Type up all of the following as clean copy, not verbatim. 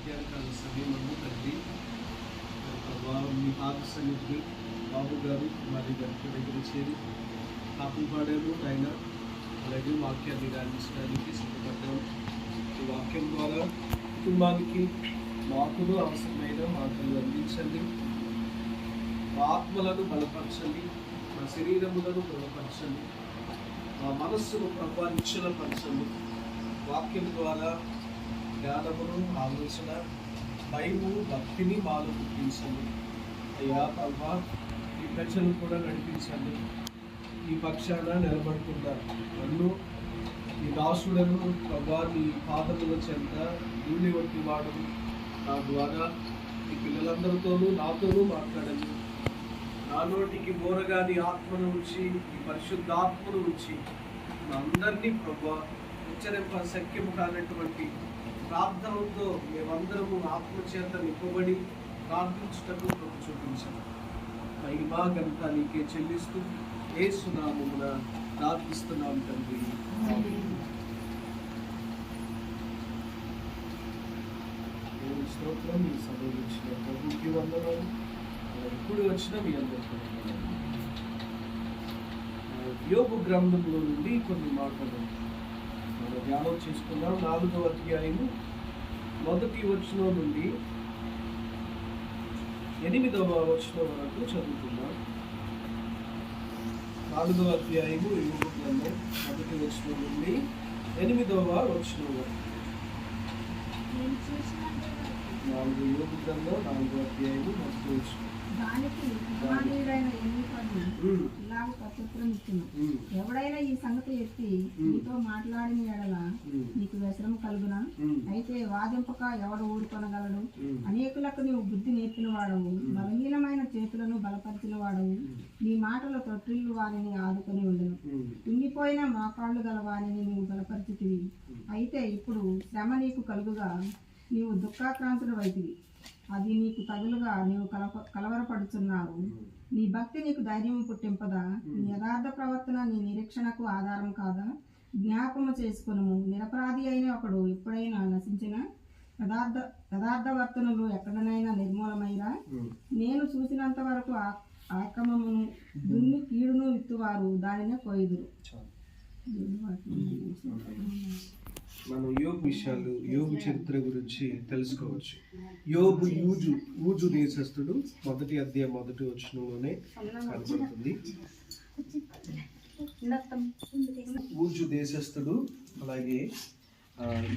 మధ్యాహ్నకాల సమయంలో తండ్రి మీ పాద సన్నిధిని బాబు గారు మరి గారి దగ్గర చేరి కాపులు పాడాము ఆయన, అలాగే వాక్యాన్ని రాణించడానికి సిద్ధపడ్డాము. ఈ వాక్యం ద్వారా కుటుంబానికి మాకులు అవసరమైన మాటలు అందించండి, మా ఆత్మలను బలపరచండి, మా శరీరములను బలపరచండి, మా మనస్సును నిశ్చలపరచండి. వాక్యం ద్వారా జ్ఞానమును, ఆలోచన, భయము, భక్తిని మాలో పుట్టించండి. అయ్యా ప్రభా, ఈ ప్రజలను కూడా నడిపించండి. ఈ పక్షాన నిలబడుతున్నారు నన్ను ఈ దాసులను ప్రభా నీ పాదముల చెంత ధూళి వంటి వాడు నా ద్వారా ఈ పిల్లలందరితోనూ నాతోనూ మాట్లాడండి. నా నోటికి బోరగా నీ ఆత్మను ఉంచి, ఈ పరిశుద్ధాత్మను ఉంచి మా అందరినీ ప్రభా ఉచ్చరింప శక్యము కానటువంటి ప్రార్థనలతో మేమందరము ఆత్మచేత నింపబడి ప్రార్థించుటకు ప్రభు చూపించాము. మహిమా ఘనత నీకే చెల్లిస్తూ యేసు నామమున ప్రార్థిస్తున్నాం తండ్రి. దేవుని స్తోత్రం. మీ సభకు వచ్చిన ప్రభుకి వందనాలు, ఇప్పుడు వచ్చిన మీ అందరికీ వందనాలు. యోబు గ్రంథంలో నుండి కొన్ని మాటలు మనం ధ్యానం చేసుకున్నాం. 4వ అధ్యాయము 1వ వచనం నుండి 8వ వచనం వరకు చదువుకున్నాం. 4వ అధ్యాయము యోబు గ్రంథం 1వ వచనం నుండి 8వ వచనం వరకు. 4 యోబు గ్రంథం 4వ అధ్యాయము 1వ వచనం. దానికి కుమారుడైన ఎలీఫజు ఇలాగ ప్రత్యుత్తరం ఇచ్చెను, ఎవడైనా ఈ సంగతి ఎత్తి నీతో మాట్లాడిన ఎడల నీకు వ్యసనం కలుగునా? అయితే వాదింపక ఎవడు ఊరుకొనగలడు? అనేకులకు నీవు బుద్ధి నేర్పిన వాడవు, బలహీనమైన చేతులను బలపరిచిన వాడవు. నీ మాటల తొట్టిల్లు వారిని ఆదుకొని ఉండను, కుంగిపోయిన మోకాళ్ళు గల వారిని నీవు బలపరిచితివి. అయితే ఇప్పుడు శ్రమ నీకు కలుగుగా నీవు దుఃఖాక్రాంతుడు వైతివి, అది నీకు తగులుగా నీవు కలవరపడుచున్నావు. నీ భక్తి నీకు ధైర్యం పుట్టింపదా? నీ యథార్థ ప్రవర్తన నీ నిరీక్షణకు ఆధారం కాదా? జ్ఞాపకము చేసుకును, నిరపరాధి అయిన ఒకడు ఎప్పుడైనా నశించిన యథార్థవర్తనులు ఎక్కడనైనా నిర్మూలమైరా? నేను చూసినంత వరకు ఆక్రమమును దున్ని కీడును విత్తువారు దానినే కోయుదురు. మనం యోబు విషయాలు, యోబు చరిత్ర గురించి తెలుసుకోవచ్చు. యోబు ఊజు దేశస్థుడు. 1వ అధ్యాయం 1వ వచనంలోనే కనబడుతుంది. ఊజు దేశస్థుడు. అలాగే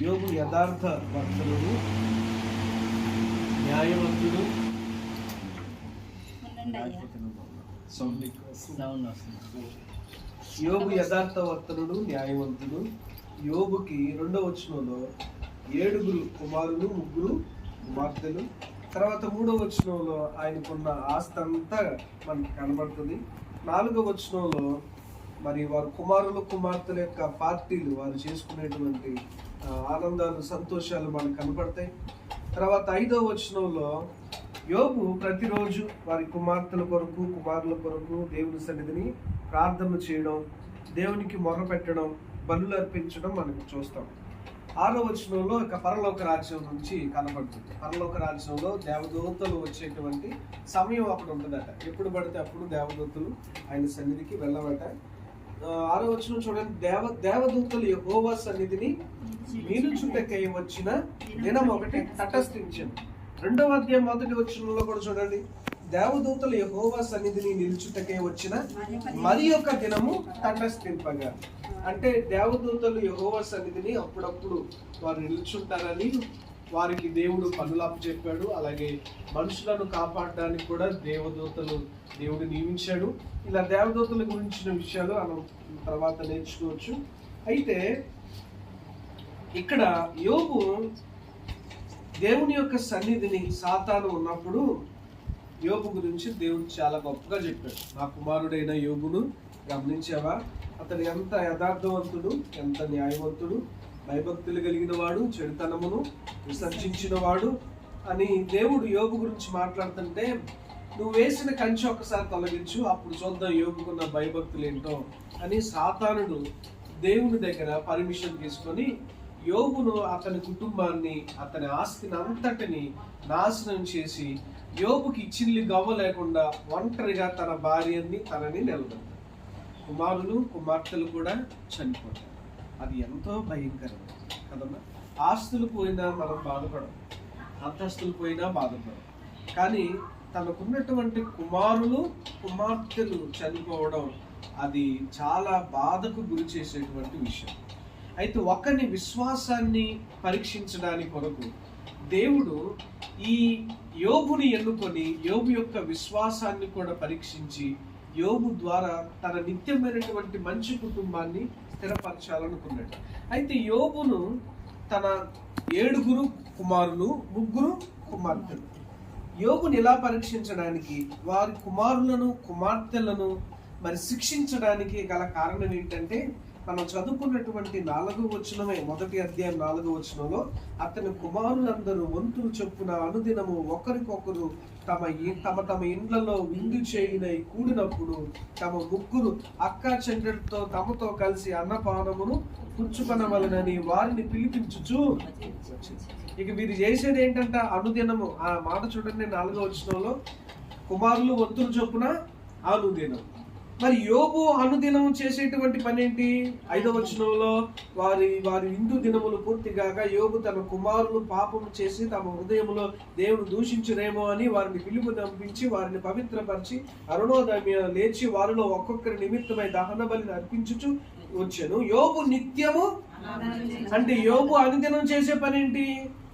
యోబు యథార్థ వర్తనుడు, న్యాయవంతుడు. యోబు యథార్థ వర్తనుడు, న్యాయవంతుడు. యోబుకి 2వ వచనంలో 7 కుమారులు, 3 కుమార్తెలు. తర్వాత 3వ వచనంలో ఆయనకున్న ఆస్తి అంతా మనకి కనబడుతుంది. 4వ వచనంలో మరి వారు కుమారులు, కుమార్తెల యొక్క పార్టీలు, వారు చేసుకునేటువంటి ఆనందాలు, సంతోషాలు మనకు కనబడతాయి. తర్వాత 5వ వచనంలో యోబు ప్రతిరోజు వారి కుమార్తెల కొరకు, కుమారుల కొరకు దేవుని సన్నిధిని ప్రార్థన చేయడం, దేవునికి మొర్ర పెట్టడం, బలులు అర్పించడం మనకు చూస్తాం. 6వ వచనంలో ఇక పరలోక రాజ్యం నుంచి కనబడుతుంది. పరలోక రాజ్యంలో దేవదూతలు వచ్చేటువంటి సమయం అప్పుడు ఉంటుందట. ఎప్పుడు పడితే అప్పుడు దేవదూతలు ఆయన సన్నిధికి వెళ్ళవట. 6వ వచనం చూడండి, దేవదూతలు యెహోవా సన్నిధిని మీరుచుటకై వచ్చిన దినం ఒకటి తటస్థించాను. 2వ అధ్యాయం 1వ వచనంలో కూడా చూడండి, దేవదూతలు యెహోవా సన్నిధిని నిలుచుటకై వచ్చిన మరి ఒక దినము తటస్థింపగా. అంటే దేవదూతలు యెహోవా సన్నిధిని అప్పుడప్పుడు వారు నిలుచుంటారని వారికి దేవుడు పనులాపు చెప్పాడు. అలాగే మనుషులను కాపాడడానికి కూడా దేవుడు నియమించాడు. ఇలా దేవదూతల గురించిన విషయాలు మనం తర్వాత నేర్చుకోవచ్చు. అయితే ఇక్కడ యోబు దేవుని యొక్క సన్నిధిని సాతాను ఉన్నప్పుడు యోబు గురించి దేవుడు చాలా గొప్పగా చెప్పాడు. నా కుమారుడైన యోబును గమనించావా? అతడు ఎంత యథార్థవంతుడు, ఎంత న్యాయవంతుడు, భయభక్తులు కలిగిన వాడు, చెడుతనమును విసర్జించిన వాడు అని దేవుడు యోబు గురించి మాట్లాడుతుంటే, నువ్వు వేసిన కంచె ఒకసారి తొలగించు, అప్పుడు చూద్దాం యోబుకున్న భయభక్తులు ఏంటో అని సాతానుడు దేవుని దగ్గర పర్మిషన్ తీసుకొని యోబును, అతని కుటుంబాన్ని, అతని ఆస్తిని అంతటిని నాశనం చేసి యోబుకి చిల్లి గవ్వ లేకుండా ఒంటరిగా తన భార్యని తనని నిలబెట్టాడు. కుమారులు కుమార్తెలు కూడా చనిపోతారు. అది ఎంతో భయంకరం కదమ్మా. ఆస్తులు పోయినా మనం బాధపడం, అంతస్తులు పోయినా బాధపడం, కానీ తనకున్నటువంటి కుమారులు కుమార్తెలు చనిపోవడం అది చాలా బాధకు గురి చేసేటువంటి విషయం. అయితే ఒకరిని విశ్వాసాన్ని పరీక్షించడానికి కొరకు దేవుడు ఈ యోబుని ఎన్నుకొని యోబు యొక్క విశ్వాసాన్ని కూడా పరీక్షించి యోబు ద్వారా తన నిత్యమైనటువంటి మంచి కుటుంబాన్ని స్థిరపరచాలనుకున్నాడు. అయితే యోబును తన 7 కుమారులు 3 కుమార్తెలు. యోబుని ఇలా పరీక్షించడానికి, వారి కుమారులను కుమార్తెలను మరి శిక్షించడానికి గల కారణం ఏంటంటే, మనం చదువుకున్నటువంటి 4వ వచనమే, మొదటి అధ్యాయం 4వ వచనంలో, అతని కుమారులందరూ వంతులు చొప్పున అనుదినము ఒకరికొకరు తమ ఇండ్లలో విందు చేయునై కూడినప్పుడు తమ 3 అక్కా చెల్లెలతో తమతో కలిసి అన్నపానమును పుచ్చుకొనవలెనని వారిని పిలిపించుచు. ఇక వీరు చేసేది ఏంటంట, అనుదినము. ఆ మాట చూడండి 4వ వచనంలో, కుమారులు వంతులు చొప్పున అనుదినం. మరి యోబు అనుదినం చేసేటువంటి పని ఏంటి? 5వ వచనంలో, వారి విందు దినములు పూర్తిగాక యోబు తన కుమారులు పాపము చేసి తమ హృదయంలో దేవుడు దూషించురేమో అని వారిని పిలుపు నంపించి వారిని పవిత్రపరిచి అరుణోదయ లేచి వారిలో ఒక్కొక్కరి నిమిత్తమై దహన బలిని అర్పించుచు వచ్చాను. యోబు నిత్యము అంటే యోబు అనుదినం చేసే పని ఏంటి?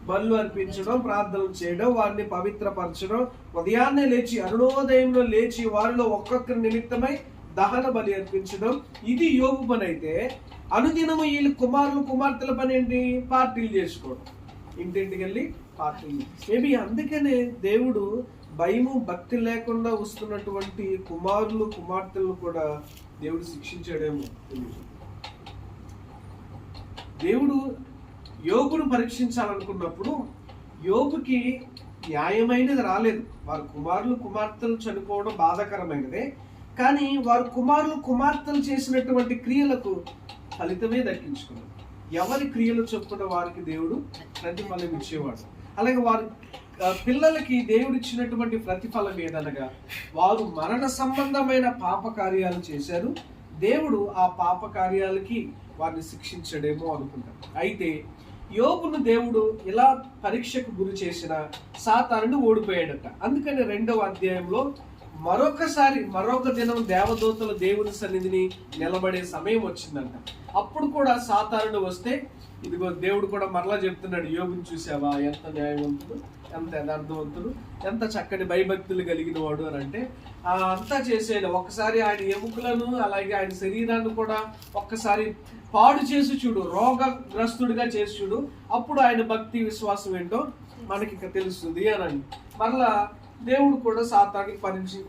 బలు అర్పించడం, ప్రార్థనలు చేయడం, వారిని పవిత్రపరచడం, ఉదయాన్నే లేచి అరుణోదయంలో లేచి వారిలో ఒక్కొక్కరి నిమిత్తమై దహన బలి అర్పించడం. ఇది యోబు పని. అయితే అనుదినము వీళ్ళు కుమారులు కుమార్తెల పని ఏంటి? పార్టీలు చేసుకోవడం, ఇంటింటికి వెళ్ళి పార్టీలు. మేబీ అందుకనే దేవుడు భయము భక్తి లేకుండా వస్తున్నటువంటి కుమారులు కుమార్తెలను కూడా దేవుడు శిక్షించాడేమో తెలియదు. దేవుడు యోబును పరీక్షించాలనుకున్నప్పుడు యోబుకి న్యాయమైనది రాలేదు. వారి కుమారులు కుమార్తెలు చనిపోవడం బాధాకరమైనదే, కానీ వారు కుమారులు కుమార్తెలు చేసినటువంటి క్రియలకు ఫలితమే దక్కించుకున్నారు. ఎవరి క్రియలు చొప్పున వారికి దేవుడు ప్రతిఫలం ఇచ్చేవాడు. అలాగే వారి పిల్లలకి దేవుడు ఇచ్చినటువంటి ప్రతిఫలం ఏదనగా, వారు మరణ సంబంధమైన పాప కార్యాలు చేశారు. దేవుడు ఆ పాప కార్యాలకి వారిని శిక్షించడేమో అనుకుంటారు. అయితే యోబును దేవుడు ఇలా పరీక్షకు గురి చేసిన సాతానుడు ఓడిపోయాడట. అందుకని 2వ అధ్యాయంలో మరొక దినం దేవదూతలు దేవుని సన్నిధిని నిలబడే సమయం వచ్చిందంట. అప్పుడు కూడా సాతానుడు వస్తే, ఇదిగో దేవుడు కూడా మరలా చెప్తున్నాడు, యోబుని చూసావా, ఎంత న్యాయవంతుడు, ఎంత యథార్థవంతుడు, ఎంత చక్కని భయభక్తులు కలిగిన వాడు అని. అంటే అంతా చేసేది ఒక్కసారి ఆయన ఎముకలను అలాగే ఆయన శరీరాన్ని కూడా ఒక్కసారి పాడు చేసి చూడు, రోగగ్రస్తుడిగా చేసి చూడు, అప్పుడు ఆయన భక్తి విశ్వాసం ఏంటో మనకి తెలుస్తుంది అని. మరలా దేవుడు కూడా సాతానికి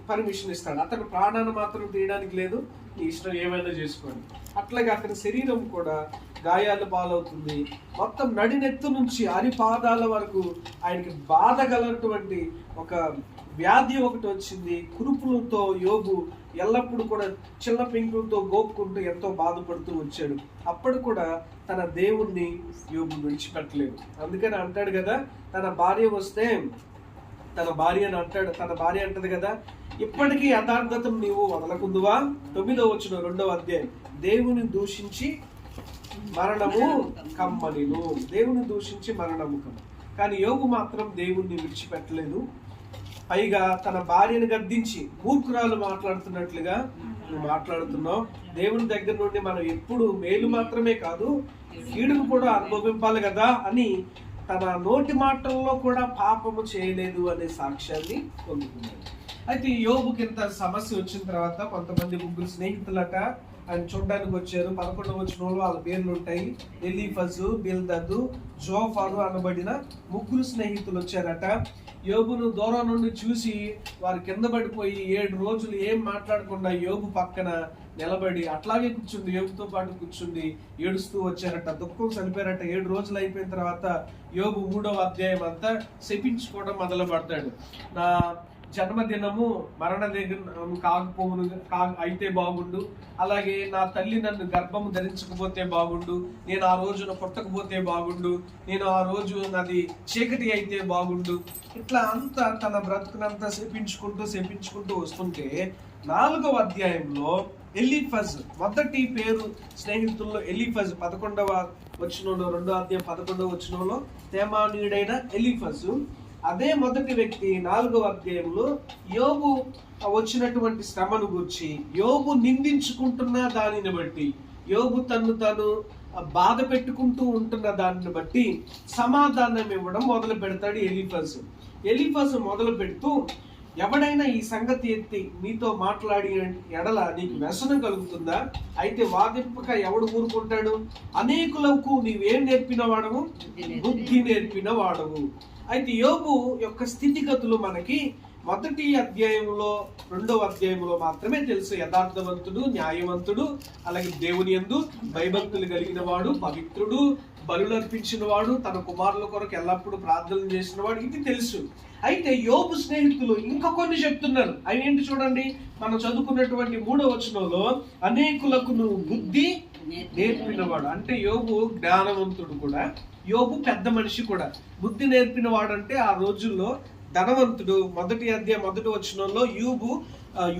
పర్మిషన్ ఇస్తాడు. అతని ప్రాణాన్ని మాత్రం తీయడానికి లేదు, నీ ఇష్టం ఏమైనా చేసుకోండి. అట్లాగే అతని శరీరం కూడా గాయాలు పాలవుతుంది. మొత్తం నడినెత్తు నుంచి అరిపాదాల వరకు ఆయనకి బాధ గలటువంటి ఒక వ్యాధి ఒకటి వచ్చింది. కురుపులతో యోబు ఎల్లప్పుడూ కూడా చిన్న పెంకులతో గోపుకుంటూ ఎంతో బాధపడుతూ వచ్చాడు. అప్పుడు కూడా తన దేవుణ్ణి యోబు విడిచిపెట్టలేదు. అందుకని అంటాడు కదా, తన భార్య వస్తే తన భార్య అంటది కదా, ఇప్పటికీ యథార్థతను నీవు వదలకుందువా. 9వ వచనం 2వ అధ్యాయం, దేవుని దూషించి మరణము కమ్మనిను. దేవుని దూషించి మరణము కమ్మ. కానీ యోబు మాత్రం దేవుణ్ణి విడిచిపెట్టలేదు. పైగా తన భార్యను గద్దించి మూర్ఖురాలు మాట్లాడుతున్నట్లుగా నువ్వు మాట్లాడుతున్నావు. దేవుని దగ్గర నుండి మనం ఎప్పుడు మేలు మాత్రమే కాదు కీడును కూడా అనుభవింపాలి కదా అని తన నోటి మాటల్లో కూడా పాపము చేయలేదు అనే సాక్ష్యాన్ని పొందుకున్నాడు. అయితే యోబుకి ఇంత సమస్య వచ్చిన తర్వాత కొంతమంది 3 స్నేహితులట ఆయన చూడడానికి వచ్చారు. 11వ వచనంలో వాళ్ళ పేర్లు ఉంటాయి. ఎలీఫజు, బిల్దదు, జోఫారు అనబడిన 3 స్నేహితులు వచ్చారట. యోబును దూరం నుండి చూసి వారు కింద పడిపోయి 7 రోజులు ఏం మాట్లాడకుండా యోబు పక్కన నిలబడి అట్లాగే కూర్చుండి యోబుతో పాటు కూర్చుండి ఏడుస్తూ వచ్చారట. దుఃఖం చనిపోయారట. 7 రోజులు అయిపోయిన తర్వాత యోబు 3వ అధ్యాయం అంతా శపించుకోవడం మొదలు పెడతాడు. నా జన్మదినము మరణ కాకపోవును అయితే బాగుండు, అలాగే నా తల్లి నన్ను గర్భము ధరించకపోతే బాగుండు, నేను ఆ రోజున పుట్టకపోతే బాగుండు, నేను ఆ రోజు నాది చీకటి అయితే బాగుండు, ఇట్లా అంతా తన బ్రతుకునంతా శపించుకుంటూ వస్తుంటే 4వ అధ్యాయంలో ఎలీఫజ్, మొదటి పేరు స్నేహితుల్లో ఎలీఫజ్, 11వ వచనంలో 2వ అధ్యాయం 11వ వచనంలో తేమానీయుడైన ఎలీఫజ్, అదే మొదటి వ్యక్తి 4వ అధ్యాయంలో యోబు వచ్చినటువంటి శ్రమను గురించి, యోబు నిందించుకుంటున్న దానిని బట్టి, యోబు తను బాధ పెట్టుకుంటూ ఉంటున్న దానిని బట్టి సమాధానం ఇవ్వడం మొదలు పెడతాడు ఎలీఫజ్ మొదలు పెడుతూ, ఎవడైనా ఈ సంగతి ఎత్తి నీతో మాట్లాడి ఎడల నీకు వ్యసనం కలుగుతుందా? అయితే వాదింపక ఎవడు ఊరుకుంటాడు? అనేకులకు నీవేం నేర్పిన వాడవు? బుద్ధి నేర్పిన వాడవు. అయితే యోబు యొక్క స్థితిగతులు మనకి మొదటి అధ్యాయంలో 2వ అధ్యాయంలో మాత్రమే తెలుసు. యథార్థవంతుడు, న్యాయవంతుడు, అలాగే దేవుని యందు భయభక్తులు కలిగిన వాడు, పవిత్రుడు, బలులు అర్పించిన వాడు, తన కుమారుల కొరకు ఎల్లప్పుడూ ప్రార్థనలు చేసిన వాడు, ఇది తెలుసు. అయితే యోబు స్నేహితులు ఇంకా కొన్ని చెప్తున్నారు. అవి ఏంటి చూడండి, మనం చదువుకున్నటువంటి 3వ వచనంలో అనేకులకు నువ్వు బుద్ధి నేర్పినవాడు. అంటే యోబు జ్ఞానవంతుడు కూడా, యోబు పెద్ద మనిషి కూడా. బుద్ధి నేర్పిన వాడు అంటే ఆ రోజుల్లో ధనవంతుడు. మొదటి వచనంలో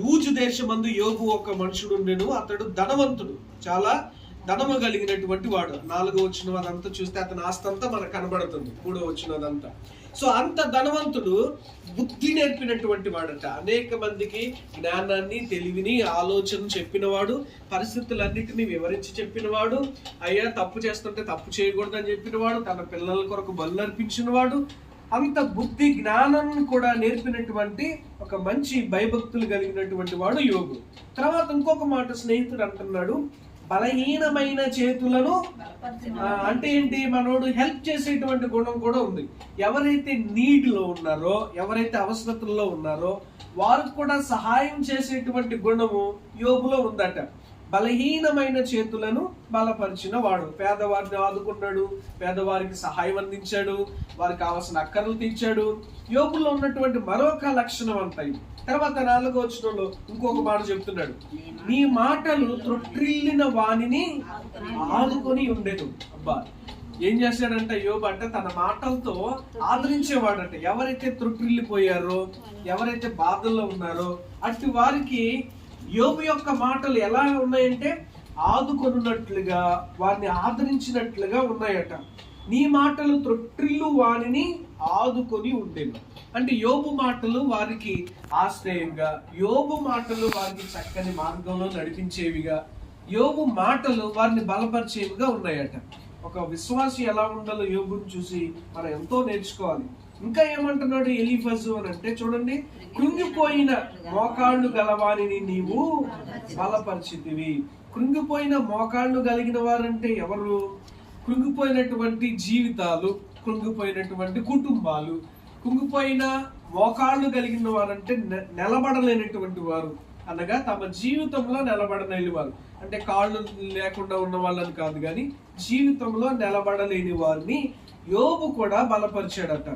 యూజు దేశమందు యోబు ఒక మనుషుడు ఉండెను, అతడు ధనవంతుడు, చాలా ధనము కలిగినటువంటి వాడు. 4వ వచనం అదంతా చూస్తే అతని ఆస్తి అంతా మనకు కనబడుతుంది. 3వ వచనం అదంతా. సో అంత ధనవంతుడు బుద్ధి నేర్పినటువంటి వాడట. అనేక మందికి జ్ఞానాన్ని, తెలివిని, ఆలోచన చెప్పినవాడు, పరిస్థితులన్నిటినీ వివరించి చెప్పినవాడు, అయ్యా తప్పు చేస్తుంటే తప్పు చేయకూడదని చెప్పినవాడు, తన పిల్లల కొరకు బలు అర్పించినవాడు, అంత బుద్ధి జ్ఞానం కూడా నేర్పినటువంటి ఒక మంచి భయభక్తులు కలిగినటువంటి వాడు యోబు. తర్వాత ఇంకొక మాట స్నేహితుడు అంటున్నాడు, బలహీనమైన చేతులను, అంటే ఏంటి, మనోడు హెల్ప్ చేసేటువంటి గుణం కూడా ఉంది. ఎవరైతే నీడ్ లో ఉన్నారో, ఎవరైతే అవసరతల్లో ఉన్నారో వారికి కూడా సహాయం చేసేటువంటి గుణము యోబులో ఉందట. బలహీనమైన చేతులను బలపరిచిన వాడు, పేదవారిని ఆదుకున్నాడు, పేదవారికి సహాయం అందించాడు, వారికి కావాల్సిన అక్కర్లు తీర్చాడు. యోబులో ఉన్నటువంటి మరొక లక్షణం అంటాయి. తర్వాత 4వ వచనంలో ఇంకొక మాట చెప్తున్నాడు, నీ మాటలు త్రొట్రిల్లిన వాణిని ఆదుకొని ఉండేను. అబ్బా, ఏం చేశాడంట యోబు అంటే తన మాటలతో ఆదరించేవాడంట. ఎవరైతే త్రొట్రిల్లిపోయారో, ఎవరైతే బాధల్లో ఉన్నారో అట్టి వారికి యోబు యొక్క మాటలు ఎలా ఉన్నాయంటే ఆదుకొనున్నట్లుగా, వారిని ఆదరించినట్లుగా ఉన్నాయట. నీ మాటలు త్రొట్రిల్లు వాణిని ఆదుకొని ఉండేను. అంటే యోబు మాటలు వారికి ఆశ్రయంగా, యోబు మాటలు వారికి చక్కని మార్గంలో నడిపించేవిగా, యోబు మాటలు వారిని బలపరిచేవిగా ఉన్నాయట. ఒక విశ్వాసి ఎలా ఉండాలో యోబుని చూసి మనం ఎంతో నేర్చుకోవాలి. ఇంకా ఏమంటున్నాడు ఎలీఫజు అని అంటే చూడండి, కృంగిపోయిన మోకాళ్ళు గలవారిని నీవు బలపరిచితివి. కృంగిపోయిన మోకాళ్ళు కలిగిన వారంటే ఎవరు? కృంగిపోయినటువంటి జీవితాలు, కృంగిపోయినటువంటి కుటుంబాలు, కృంగిపోయిన మోకాళ్ళు కలిగిన వారంటే నిలబడలేనటువంటి వారు, అనగా తమ జీవితంలో నిలబడలేని వారు. అంటే కాళ్ళు లేకుండా ఉన్న వాళ్ళని కాదు, కానీ జీవితంలో నిలబడలేని వారిని యోబు కూడా బలపరిచాడట.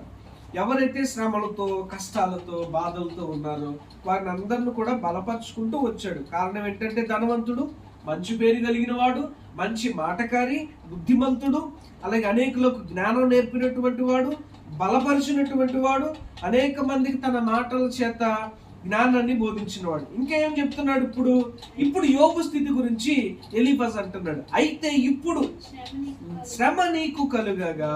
ఎవరైతే శ్రమలతో, కష్టాలతో, బాధలతో ఉన్నారో వారిని అందరిని కూడా బలపరుచుకుంటూ వచ్చాడు. కారణం ఏంటంటే ధనవంతుడు, మంచి పేరు కలిగిన వాడు, మంచి మాటకారి, బుద్ధిమంతుడు, అలాగే అనేకులకు జ్ఞానం నేర్పినటువంటి వాడు, బలపరిచినటువంటి వాడు, అనేక మందికి తన మాటల చేత జ్ఞానాన్ని బోధించిన వాడు. ఇంకా ఏం చెప్తున్నాడు? ఇప్పుడు యోబు స్థితి గురించి ఎలీఫజ్ అంటున్నాడు, అయితే ఇప్పుడు శ్రమ నీకు కలుగగా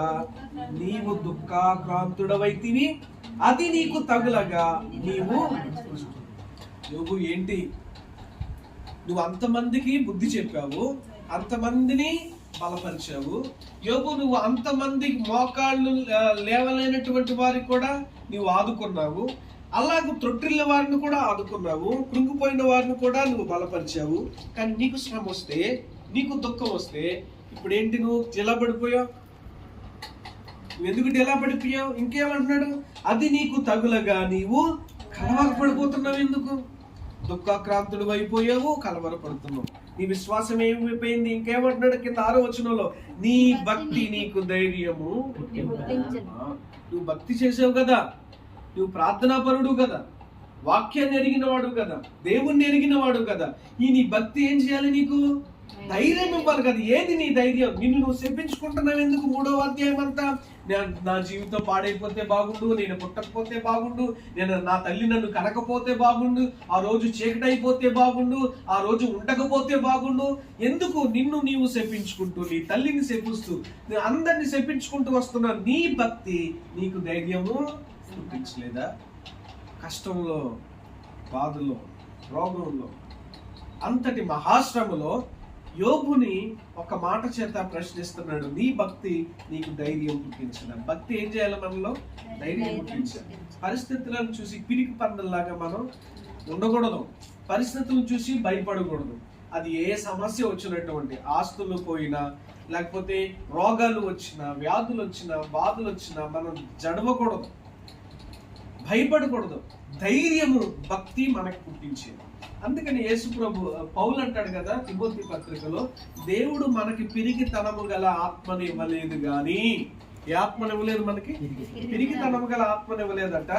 నీవు దుఃఖాక్రాంతుడవైతివి, అది నీకు తగులగా నీవు. యోబు ఏంటి, నువ్వు అంతమందికి బుద్ధి చెప్పావు, అంతమందిని బలపరిచావు. యోబు నువ్వు అంతమంది మోకాళ్ళు లేవలేనటువంటి వారికి కూడా నువ్వు ఆదుకున్నావు, అలాగే త్రొట్టిల్ల వారిని కూడా ఆదుకున్నావు, కృంగిపోయిన వారిని కూడా నువ్వు బలపరిచావు. కానీ నీకు శ్రమ వస్తే, నీకు దుఃఖం వస్తే ఇప్పుడు ఏంటి, నువ్వు నిలబడిపోయావు. నువ్వు ఎందుకు నిలబడిపోయావు? ఇంకేమంటున్నాడు, అది నీకు తగులగా నీవు కలవరపడిపోతున్నావు. ఎందుకు? దుఃఖాక్రాంతుడు అయిపోయావు, కలవరపడుతున్నావు. నీ విశ్వాసం ఏమైపోయింది? ఇంకేమంటున్నాడు కింద 6వ వచనంలో, నీ భక్తి నీకు ధైర్యము. నువ్వు భక్తి చేసావు కదా, నువ్వు ప్రార్థనాపరుడు కదా, వాక్యాన్ని ఎరిగిన వాడు కదా, దేవుణ్ణి ఎరిగిన వాడు కదా. ఈ నీ భక్తి ఏం చేయాలి? నీకు ధైర్యం ఇవ్వాలి కదా. ఏది నీ ధైర్యం? నిన్ను నువ్వు శపించుకుంటున్నావు ఎందుకు? 3వ అధ్యాయం అంతా నా జీవితం పాడైపోతే బాగుండు, నేను పుట్టకపోతే బాగుండు, నా తల్లి నన్ను కనకపోతే బాగుండు, ఆ రోజు చీకటైపోతే బాగుండు, ఆ రోజు ఉండకపోతే బాగుండు. ఎందుకు నిన్ను నీవు శపించుకుంటూ, నీ తల్లిని శపిస్తూ, అందరిని శపించుకుంటూ వస్తున్న నీ భక్తి నీకు ధైర్యము చూపించలేదా? కష్టంలో, బాధలో, రోగంలో, అంతటి మహాశ్రమలో యోబుని ఒక మాట చేత ప్రశ్నిస్తున్నాడు. నీ భక్తి నీకు ధైర్యం పుట్టించడం. భక్తి ఏం చేయాలి? మనలో ధైర్యం పుట్టించాలి. పరిస్థితులను చూసి పిరికి పందల్లాగా మనం ఉండకూడదు. పరిస్థితులను చూసి భయపడకూడదు. అది ఏ సమస్య వచ్చినటువంటి, ఆస్తులు పోయినా, లేకపోతే రోగాలు వచ్చినా, వ్యాధులు వచ్చినా, బాధలు వచ్చినా మనం జడవకూడదు, భయపడకూడదు. ధైర్యము భక్తి మనకు పుట్టించేది. అందుకని యేసు ప్రభు, పౌలు అంటాడు కదా తిమోతి పత్రికలో, దేవుడు మనకి పిరికితనము గల ఆత్మని ఇవ్వలేదు గాని, ఏ ఆత్మని ఇవ్వలేదు మనకి? పిరికితనము గల ఆత్మని ఇవ్వలేదట,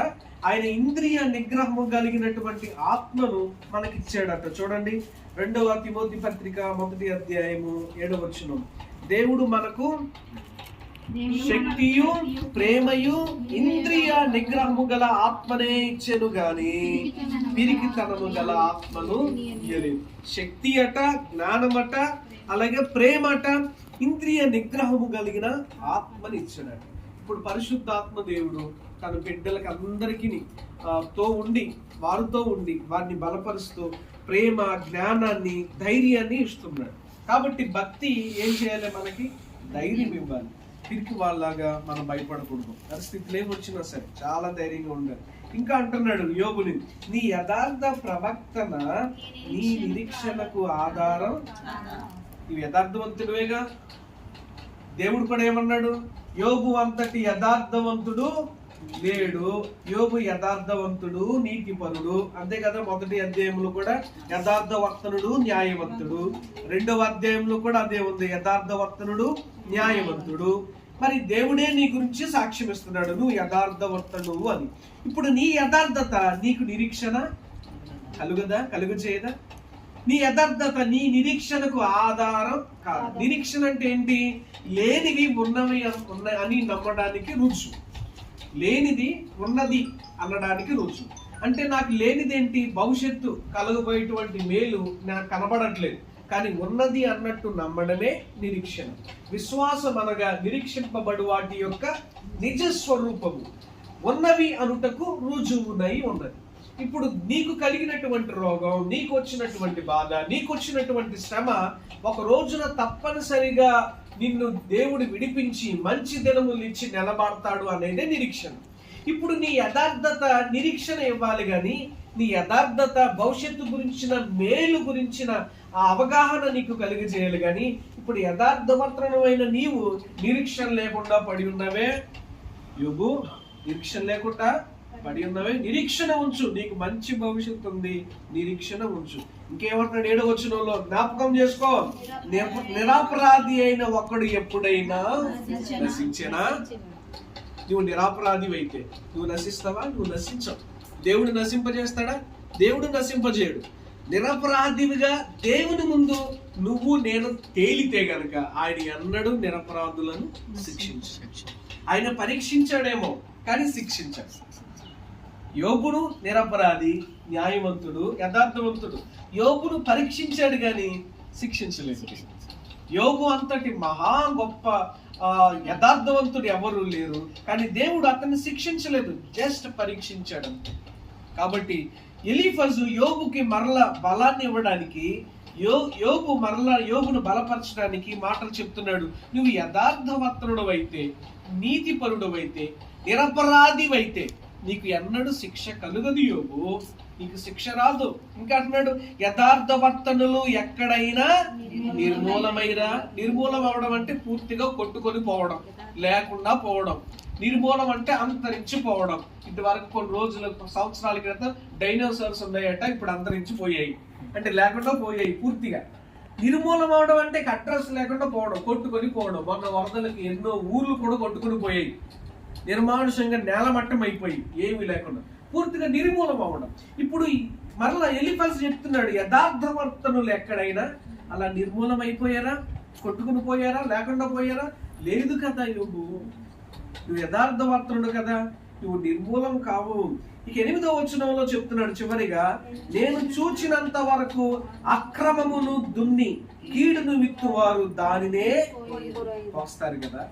ఆయన ఇంద్రియ నిగ్రహము కలిగినటువంటి ఆత్మను మనకి ఇచ్చాడట. చూడండి 2వ తిమోతి పత్రిక 1వ అధ్యాయము 7వ వచనం. దేవుడు మనకు శక్తియు ప్రేమయు ఇంద్రియ నిగ్రహము గల ఆత్మనే ఇచ్చెను గాని పిరికితనము గల ఆత్మను ఇయ్యలేదు. శక్తి అట, జ్ఞానమట, అలాగే ప్రేమట, ఇంద్రియ నిగ్రహము కలిగిన ఆత్మని ఇచ్చాడట. ఇప్పుడు పరిశుద్ధాత్మ దేవుడు తన బిడ్డలకు అందరికీ వారితో ఉండి వారిని బలపరుస్తూ ప్రేమ, జ్ఞానాన్ని, ధైర్యాన్ని ఇస్తున్నాడు. కాబట్టి భక్తి ఏం చేయాలి? మనకి ధైర్యం ఇవ్వాలి. పిరికి వాళ్ళలాగా మనం భయపడకూడదు. పరిస్థితులు ఏమొచ్చినా సరే చాలా ధైర్యంగా ఉండాలి. ఇంకా అంటున్నాడు యోబుని, నీ యథార్థ ప్రవక్తన నీ నిరీక్షణకు ఆధారం. నీవు యథార్థవంతుడువేగా. దేవుడు కూడా ఏమన్నాడు? యోబు అంతటి యథార్థవంతుడు లేడు. యోబు యథార్థవంతుడు, నీతిపరుడు. అంతే కదా. 1వ అధ్యాయంలో కూడా యథార్థవర్తనుడు, న్యాయవంతుడు. 2వ అధ్యాయంలో కూడా అదే ఉంది, యథార్థవర్తనుడు, న్యాయవంతుడు. మరి దేవుడే నీ గురించి సాక్ష్యం ఇస్తున్నాడు, నువ్వు యథార్థవర్తనుడు అని. ఇప్పుడు నీ యథార్థత నీకు నిరీక్షణ కలుగు చేయదా? నీ యథార్థత నీ నిరీక్షణకు ఆధారం కాదు. నిరీక్షణ అంటే ఏంటి? లేనివి ఉన్నవి అని నమ్మడానికి రుజువు. లేనిది ఉన్నది అనడానికి రుజువు. అంటే నాకు లేనిదేంటి? భవిష్యత్తు కలగబోయేటువంటి మేలు నాకు కనబడట్లేదు, కానీ ఉన్నది అన్నట్టు నమ్మడమే నిరీక్షణ. విశ్వాసం అనగా నిరీక్షింపబడు వాటి యొక్క నిజ స్వరూపము, ఉన్నవి అనుటకు రుజువునై ఉన్నది. ఇప్పుడు నీకు కలిగినటువంటి రోగం, నీకు వచ్చినటువంటి బాధ, నీకు వచ్చినటువంటి శ్రమ ఒక రోజున తప్పనిసరిగా నిన్ను దేవుడు విడిపించి మంచి దినములు ఇచ్చి నిలబడతాడు అనేదే నిరీక్షణ. ఇప్పుడు నీ యథార్థత నిరీక్షణ ఇవ్వాలి కానీ నీ యథార్థత భవిష్యత్తు గురించిన మేలు గురించిన ఆ అవగాహన నీకు కలిగజేయాలి. కానీ ఇప్పుడు యథార్థవర్తనమైన నీవు నిరీక్షణ లేకుండా పడి ఉన్నవే యోబు, నిరీక్షణ లేకుండా పడి ఉన్నవే. నిరీక్షణ ఉంచు, నీకు మంచి భవిష్యత్తు ఉంది, నిరీక్షణ ఉంచు. ఇంకేమంటున్నాడు 7వ వచనంలో? జ్ఞాపకం చేసుకో, నిరపరాధి అయిన ఒకడు ఎప్పుడైనా నశించేనా? నువ్వు నిరపరాధి అయితే నువ్వు నశిస్తావా? నువ్వు నశించవు. దేవుడు నశింపజేస్తాడా? దేవుడు నశింపజేయడు. నిరపరాధివిగా దేవుని ముందు నువ్వు నేను తేలితే గనక ఆయన ఎన్నడూ నిరపరాధులను శిక్షించు. ఆయన పరీక్షించాడేమో కానీ శిక్షించాడు. యోబును నిరపరాధి, న్యాయవంతుడు, యథార్థవంతుడు. యోబును పరీక్షించాడు కానీ శిక్షించలేదు. యోబు అంతటి మహా గొప్ప యథార్థవంతుడు ఎవరు లేరు, కానీ దేవుడు అతన్ని శిక్షించలేదు, జస్ట్ పరీక్షించాడు. కాబట్టి ఎలీఫజు యోబుకి మరల బలాన్ని ఇవ్వడానికి, యోబును బలపరచడానికి మాటలు చెప్తున్నాడు. నువ్వు యథార్థవర్తనుడు అయితే, నీతిపరుడు అయితే, నిరపరాధివైతే నీకు ఎన్నడూ శిక్ష కలుగదు యోబు, నీకు శిక్ష రాదు. ఇంకా అంటున్నాడు యథార్థవర్తనులు ఎక్కడైనా నిర్మూలమైరా. నిర్మూలం అవడం అంటే పూర్తిగా కొట్టుకొని పోవడం, లేకుండా పోవడం. నిర్మూలం అంటే అంతరించిపోవడం. ఇంతవరకు కొన్ని రోజుల సంవత్సరాల క్రితం డైనోసార్స్ ఉన్నాయట, ఇప్పుడు అంతరించిపోయాయి, అంటే లేకుండా పోయాయి పూర్తిగా. నిర్మూలం అవడం అంటే అడ్రస్ లేకుండా పోవడం, కొట్టుకొని పోవడం. మొన్న వరదలకి ఎన్నో ఊర్లు కూడా కొట్టుకొని పోయాయి, నిర్మానుషంగా నేలమట్టం అయిపోయి ఏమీ లేకుండా. పూర్తిగా నిర్మూలం అవ్వడం. ఇప్పుడు మరలా ఎలీఫజ్ చెప్తున్నాడు, యథార్థవర్తనులు ఎక్కడైనా అలా నిర్మూలం అయిపోయారా, కొట్టుకుని పోయారా, లేకుండా పోయారా? లేదు కదా యోబు, నువ్వు యథార్థవర్తనుడు కదా, నువ్వు నిర్మూలం కావు. ఇక 8వ వచనంలో చెప్తున్నాడు చివరిగా, నేను చూచినంత వరకు అక్రమమును దున్ని కీడును విత్తువారు దానినే కోస్తారు కదా.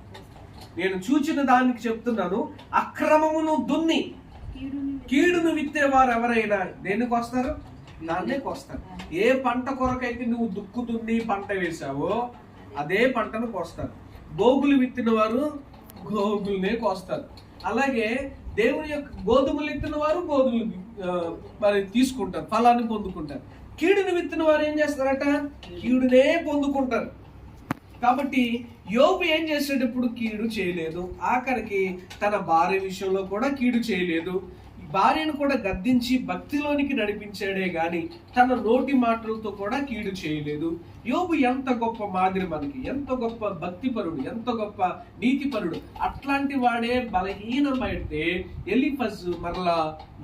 నేను చూచిన దానికి చెప్తున్నాను, అక్రమమును దున్ని కీడును విత్తేవారు ఎవరైనా దేనికి వస్తారు? దాన్నే కోస్తారు. ఏ పంట కొరకైతే నువ్వు దుక్కు దున్ని పంట వేసావో అదే పంటను కోస్తారు. గోగులు విత్తిన వారు గోగుల్నే కోస్తారు. అలాగే దేవుని యొక్క గోధుమలు విత్తిన వారు గోధుమలు మరి తీసుకుంటారు, ఫలాన్ని పొందుకుంటారు. కీడుని విత్తిన వారు ఏం చేస్తారట? కీడునే పొందుకుంటారు. కాబట్టి యోబు ఏం చేసేటప్పుడు కీడు చేయలేదు, ఆఖరికి తన భార్య విషయంలో కూడా కీడు చేయలేదు. భార్యను కూడా గద్దించి భక్తిలోనికి నడిపించాడే గాని తన నోటి మాటలతో కూడా కీడు చేయలేదు. యోబు ఎంత గొప్ప మాదిరి మనకి, ఎంత గొప్ప భక్తిపరుడు, ఎంత గొప్ప నీతిపరుడు. అట్లాంటి వాడే బలహీనమైతే ఎలీఫజ్ మరలా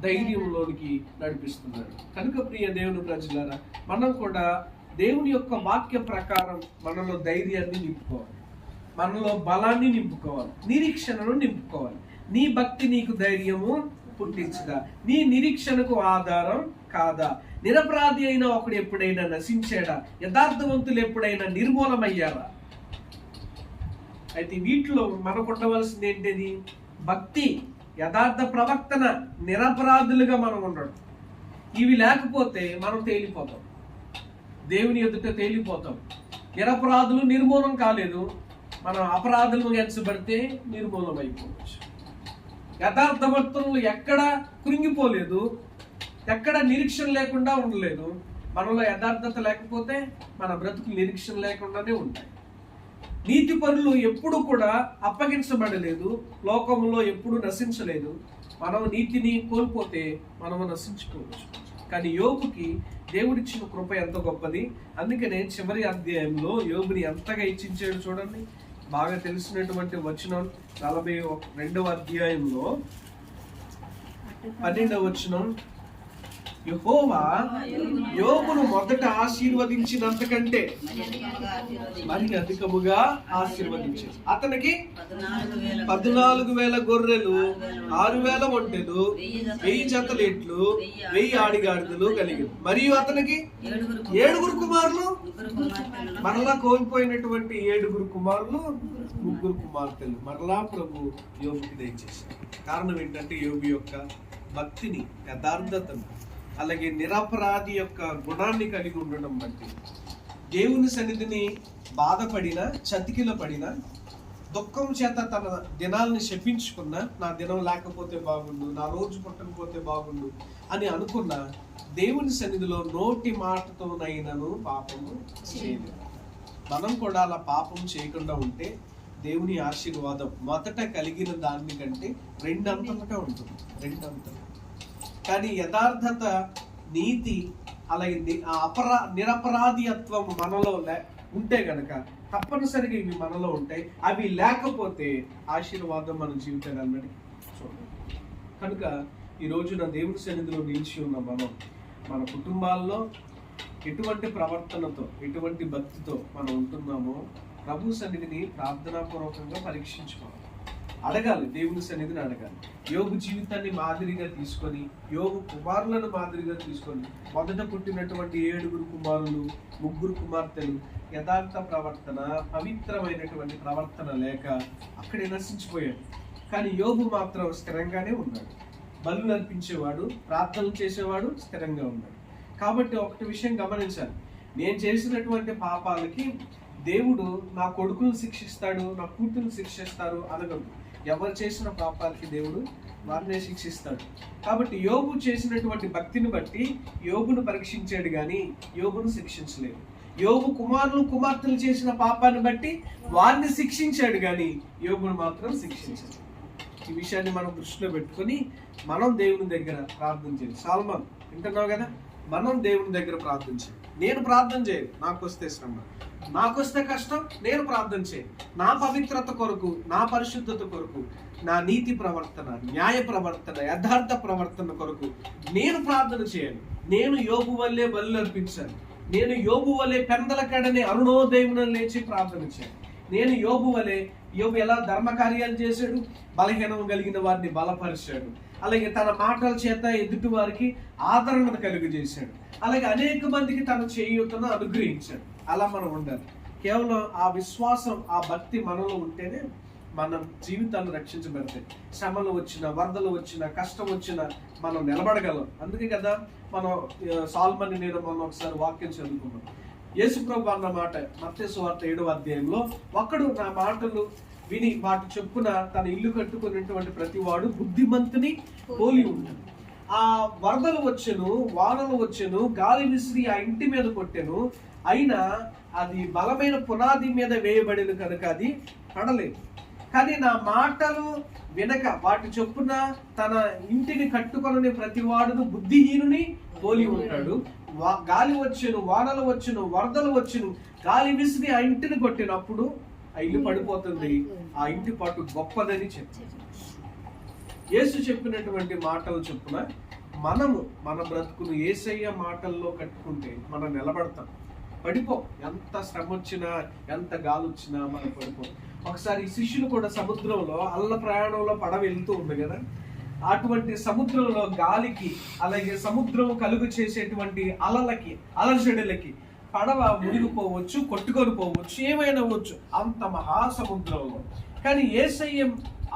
ధైర్యంలోనికి నడిపిస్తున్నాడు. కనుక ప్రియ దేవుని ప్రజలారా, మనం కూడా దేవుని యొక్క వాక్య ప్రకారం మనలో ధైర్యాన్ని నింపుకోవాలి, మనలో బలాన్ని నింపుకోవాలి, నిరీక్షణను నింపుకోవాలి. నీ భక్తి నీకు ధైర్యము పుట్టించదా? నీ నిరీక్షణకు ఆధారం కాదా? నిరపరాధి అయిన ఒకడు ఎప్పుడైనా నశించాడా? యథార్థవంతులు ఎప్పుడైనా నిర్మూలమయ్యారా? అయితే వీటిలో మనకు ఉండవలసింది ఏంటిది? భక్తి, యథార్థ ప్రవర్తన, నిరపరాధులుగా మనం ఉండడం. ఇవి లేకపోతే మనం తేలిపోతాం, దేవుని ఎదుట తేలిపోతాం. నిరపరాధులు నిర్మూలం కాలేదు, మనం అపరాధులు ఎంచబడితే నిర్మూలం అయిపోవచ్చు. యథార్థవర్తనులు ఎక్కడ కృంగిపోలేదు, ఎక్కడ నిరీక్షణ లేకుండా ఉండలేదు. మనలో యథార్థత లేకపోతే మన బ్రతుకు నిరీక్షణ లేకుండానే ఉంటాయి. నీతి పరులు ఎప్పుడు కూడా అప్పగించబడలేదు, లోకంలో ఎప్పుడు నశించలేదు. మనం నీతిని కోల్పోతే మనం నశించుకోవచ్చు. కానీ యోబుకి దేవుడిచ్చిన కృప ఎంత గొప్పది. అందుకనే చివరి అధ్యాయంలో యోబుని ఎంతగా ఇచ్చించాడు చూడండి. బాగా తెలిసినటువంటి వచనం 42వ అధ్యాయంలో 12వ వచనం, యెహోవా యోబును మొదట ఆశీర్వదించినంతకంటే మరి అధికముగా ఆశీర్వదించాడు. అతనికి 14,000 గొర్రెలు, 6,000 ఒంటెలు, 1000 జతల ఎడ్లు, 1000 ఆడిగాడిదలు కలిగి, మరియు అతనికి 7 కుమారులు, మరలా కోల్పోయినటువంటి 7 కుమారులు, 3 కుమార్తెలు మరలా ప్రభు యోబుకి దయచేశారు. కారణం ఏంటంటే యోబు యొక్క భక్తిని, యథార్థతను, అలాగే నిరపరాధి యొక్క గుణాన్ని కలిగి ఉండడం బట్టి దేవుని సన్నిధిని బాధపడిన, చతికిల పడిన, దుఃఖం చేత తన దినాల్ని శపించుకున్న, నా దినం లేకపోతే బాగుండు, నా రోజు పుట్టకపోతే బాగుండు అని అనుకున్న, దేవుని సన్నిధిలో నోటి మాటతోనైనను పాపము చేయలేదు. మనం కూడా అలా పాపం చేయకుండా ఉంటే దేవుని ఆశీర్వాదం మొదట కలిగిన దాని కంటే 2 అంతలుగా ఉంటుంది, 2 అంతలు. కానీ యథార్థత, నీతి, అలాగే నిరపరాధిత్వం మనలో ఉంటే గనక తప్పనిసరిగా ఇవి మనలో ఉంటాయి. అవి లేకపోతే ఆశీర్వాదం మన జీవితాన్ని అన్నది చూడండి. కనుక ఈ రోజున దేవుని సన్నిధిలో నిలిచి ఉన్న మనం మన కుటుంబాల్లో ఎటువంటి ప్రవర్తనతో, ఎటువంటి భక్తితో మనం ఉంటున్నామో ప్రభు సన్నిధిని ప్రార్థనాపూర్వకంగా పరీక్షించుకోవాలి, అడగాలి, దేవుని సన్నిధిని అడగాలి. యోబు జీవితాన్ని మాదిరిగా తీసుకొని, యోబు కుమారులను మాదిరిగా తీసుకొని, మొదట పుట్టినటువంటి 7 కుమారులు, 3 కుమార్తెలు యథార్థ ప్రవర్తన, పవిత్రమైనటువంటి ప్రవర్తన లేక అక్కడే నశించిపోయాడు. కానీ యోబు మాత్రం స్థిరంగానే ఉన్నాడు. బలులు అర్పించేవాడు, ప్రార్థనలు చేసేవాడు, స్థిరంగా ఉన్నాడు. కాబట్టి ఒకటి విషయం గమనించాలి, నేను చేసినటువంటి పాపాలకి దేవుడు నా కొడుకును శిక్షిస్తాడు, నా కూతురు శిక్షిస్తారు అనగలడు. ఎవరు చేసిన పాపాలకి దేవుడు వారినే శిక్షిస్తాడు. కాబట్టి యోబు చేసినటువంటి భక్తిని బట్టి యోబును పరీక్షించాడు కానీ యోబును శిక్షించలేదు. యోబు కుమారులు, కుమార్తెలు చేసిన పాపాన్ని బట్టి వారిని శిక్షించాడు కానీ యోబును మాత్రం శిక్షించాడు. ఈ విషయాన్ని మనం దృష్టిలో పెట్టుకొని మనం దేవుని దగ్గర ప్రార్థన చేయాలి. సాల్మాన్ వింటున్నావు కదా, మనం దేవుని దగ్గర ప్రార్థన చేయాలి. నేను ప్రార్థన చేయాలి, నాకు వస్తే శ్రమ. నాకు వస్తే కష్టం, నేను ప్రార్థన చేయను. నా పవిత్రత కొరకు, నా పరిశుద్ధత కొరకు, నా నీతి ప్రవర్తన, న్యాయ ప్రవర్తన, యథార్థ ప్రవర్తన కొరకు నేను ప్రార్థన చేయాలి. నేను యోబు వల్లే బలులు అర్పించాను. నేను యోబు వలె పెందల కడని అరుణోదయమున లేచి ప్రార్థన చేయాలి. నేను యోబు వలె, యోబు ఎలా ధర్మ కార్యాలు చేశాడు, బలహీనం కలిగిన వారిని బలపరిచాడు, అలాగే తన మాటల చేత ఎదుటి వారికి ఆదరణను కలుగజేశాడు, అలాగే అనేక మందికి తన చేయూతను అనుగ్రహించాడు. అలా మనం ఉండాలి. కేవలం ఆ విశ్వాసం, ఆ భక్తి మనలో ఉంటేనే మనం జీవితాలు రక్షించబడతాయి. శ్రమలు వచ్చినా, వరదలు వచ్చినా, కష్టం వచ్చినా మనం నిలబడగలం. అందుకే కదా మనం సాల్మన్ నేను మనం ఒకసారి వాక్యం చదువుకున్నాం. యేసుప్రభు అన్న మాట మత్తయి సువార్త 7వ అధ్యాయంలో, ఒక్కడు నా మాటలు విని వాటి చొప్పున తన ఇల్లు కట్టుకున్నటువంటి ప్రతి వాడు బుద్ధిమంతుని పోలి ఉంటాడు. ఆ వరదలు వచ్చెను, వానలు వచ్చెను, గాలి విసిరి ఆ ఇంటి మీద కొట్టెను, అయినా అది బలమైన పునాది మీద వేయబడిన కనుక అది పడలేదు. కానీ నా మాటలు వినక వాటి చొప్పున తన ఇంటిని కట్టుకొనని ప్రతి వాడును బుద్ధిహీనుని పోలి ఉంటాడు. గాలి వచ్చెను, వానలు వచ్చెను, వరదలు వచ్చెను, గాలి విసిరి ఆ ఇంటిని కొట్టినప్పుడు ఆ ఇల్లు పడిపోతుంది. ఆ ఇంటి పాటు గొప్పదని చెప్పారు. యేసు చెప్పినటువంటి మాటలు చొప్పున మనము మన బ్రతుకును యేసయ్య మాటల్లో కట్టుకుంటే మనం నిలబడతాం. పడిపో, ఎంత శ్రమ వచ్చినా, ఎంత గాలి వచ్చినా మనం పడిపో. ఒకసారి శిష్యులు కూడా సముద్రంలో అల్ల ప్రయాణంలో పడవ వెళ్తూ ఉంది కదా, అటువంటి సముద్రంలో గాలికి, అలాగే సముద్రం కలుగు చేసేటువంటి అలలకి, అలజడులకి పడవ మునిగిపోవచ్చు, కొట్టుకొని పోవచ్చు, ఏమైనా అవ్వచ్చు అంత మహాసముద్రంలో. కానీ యేసయ్య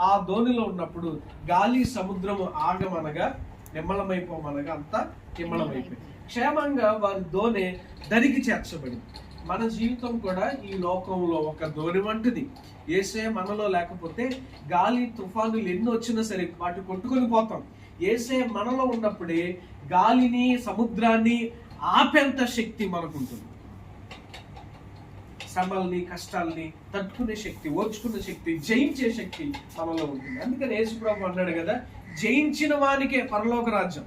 ఆ ధోనిలో ఉన్నప్పుడు గాలి సముద్రము ఆగమనగా, నిమ్మలమైపోమనగా అంతా నిమ్మలమైపోయింది. క్షేమంగా వారి దోణి దరికి చేర్చబడింది. మన జీవితం కూడా ఈ లోకంలో ఒక దోణి వంటిది. యేసయ్య మనలో లేకపోతే గాలి తుఫానులు ఎన్ని వచ్చినా సరే వాటి కొట్టుకొని పోతాం. యేసయ్య మనలో ఉన్నప్పుడే గాలిని, సముద్రాన్ని ఆపేంత శక్తి మనకుంటుంది. శ్రమల్ని, కష్టాల్ని తట్టుకునే శక్తి, ఓర్చుకునే శక్తి, జయించే శక్తి మనలో ఉంటుంది. అందుకని యేసుప్రభు అన్నాడు కదా, జయించిన వానికే పరలోక రాజ్యం,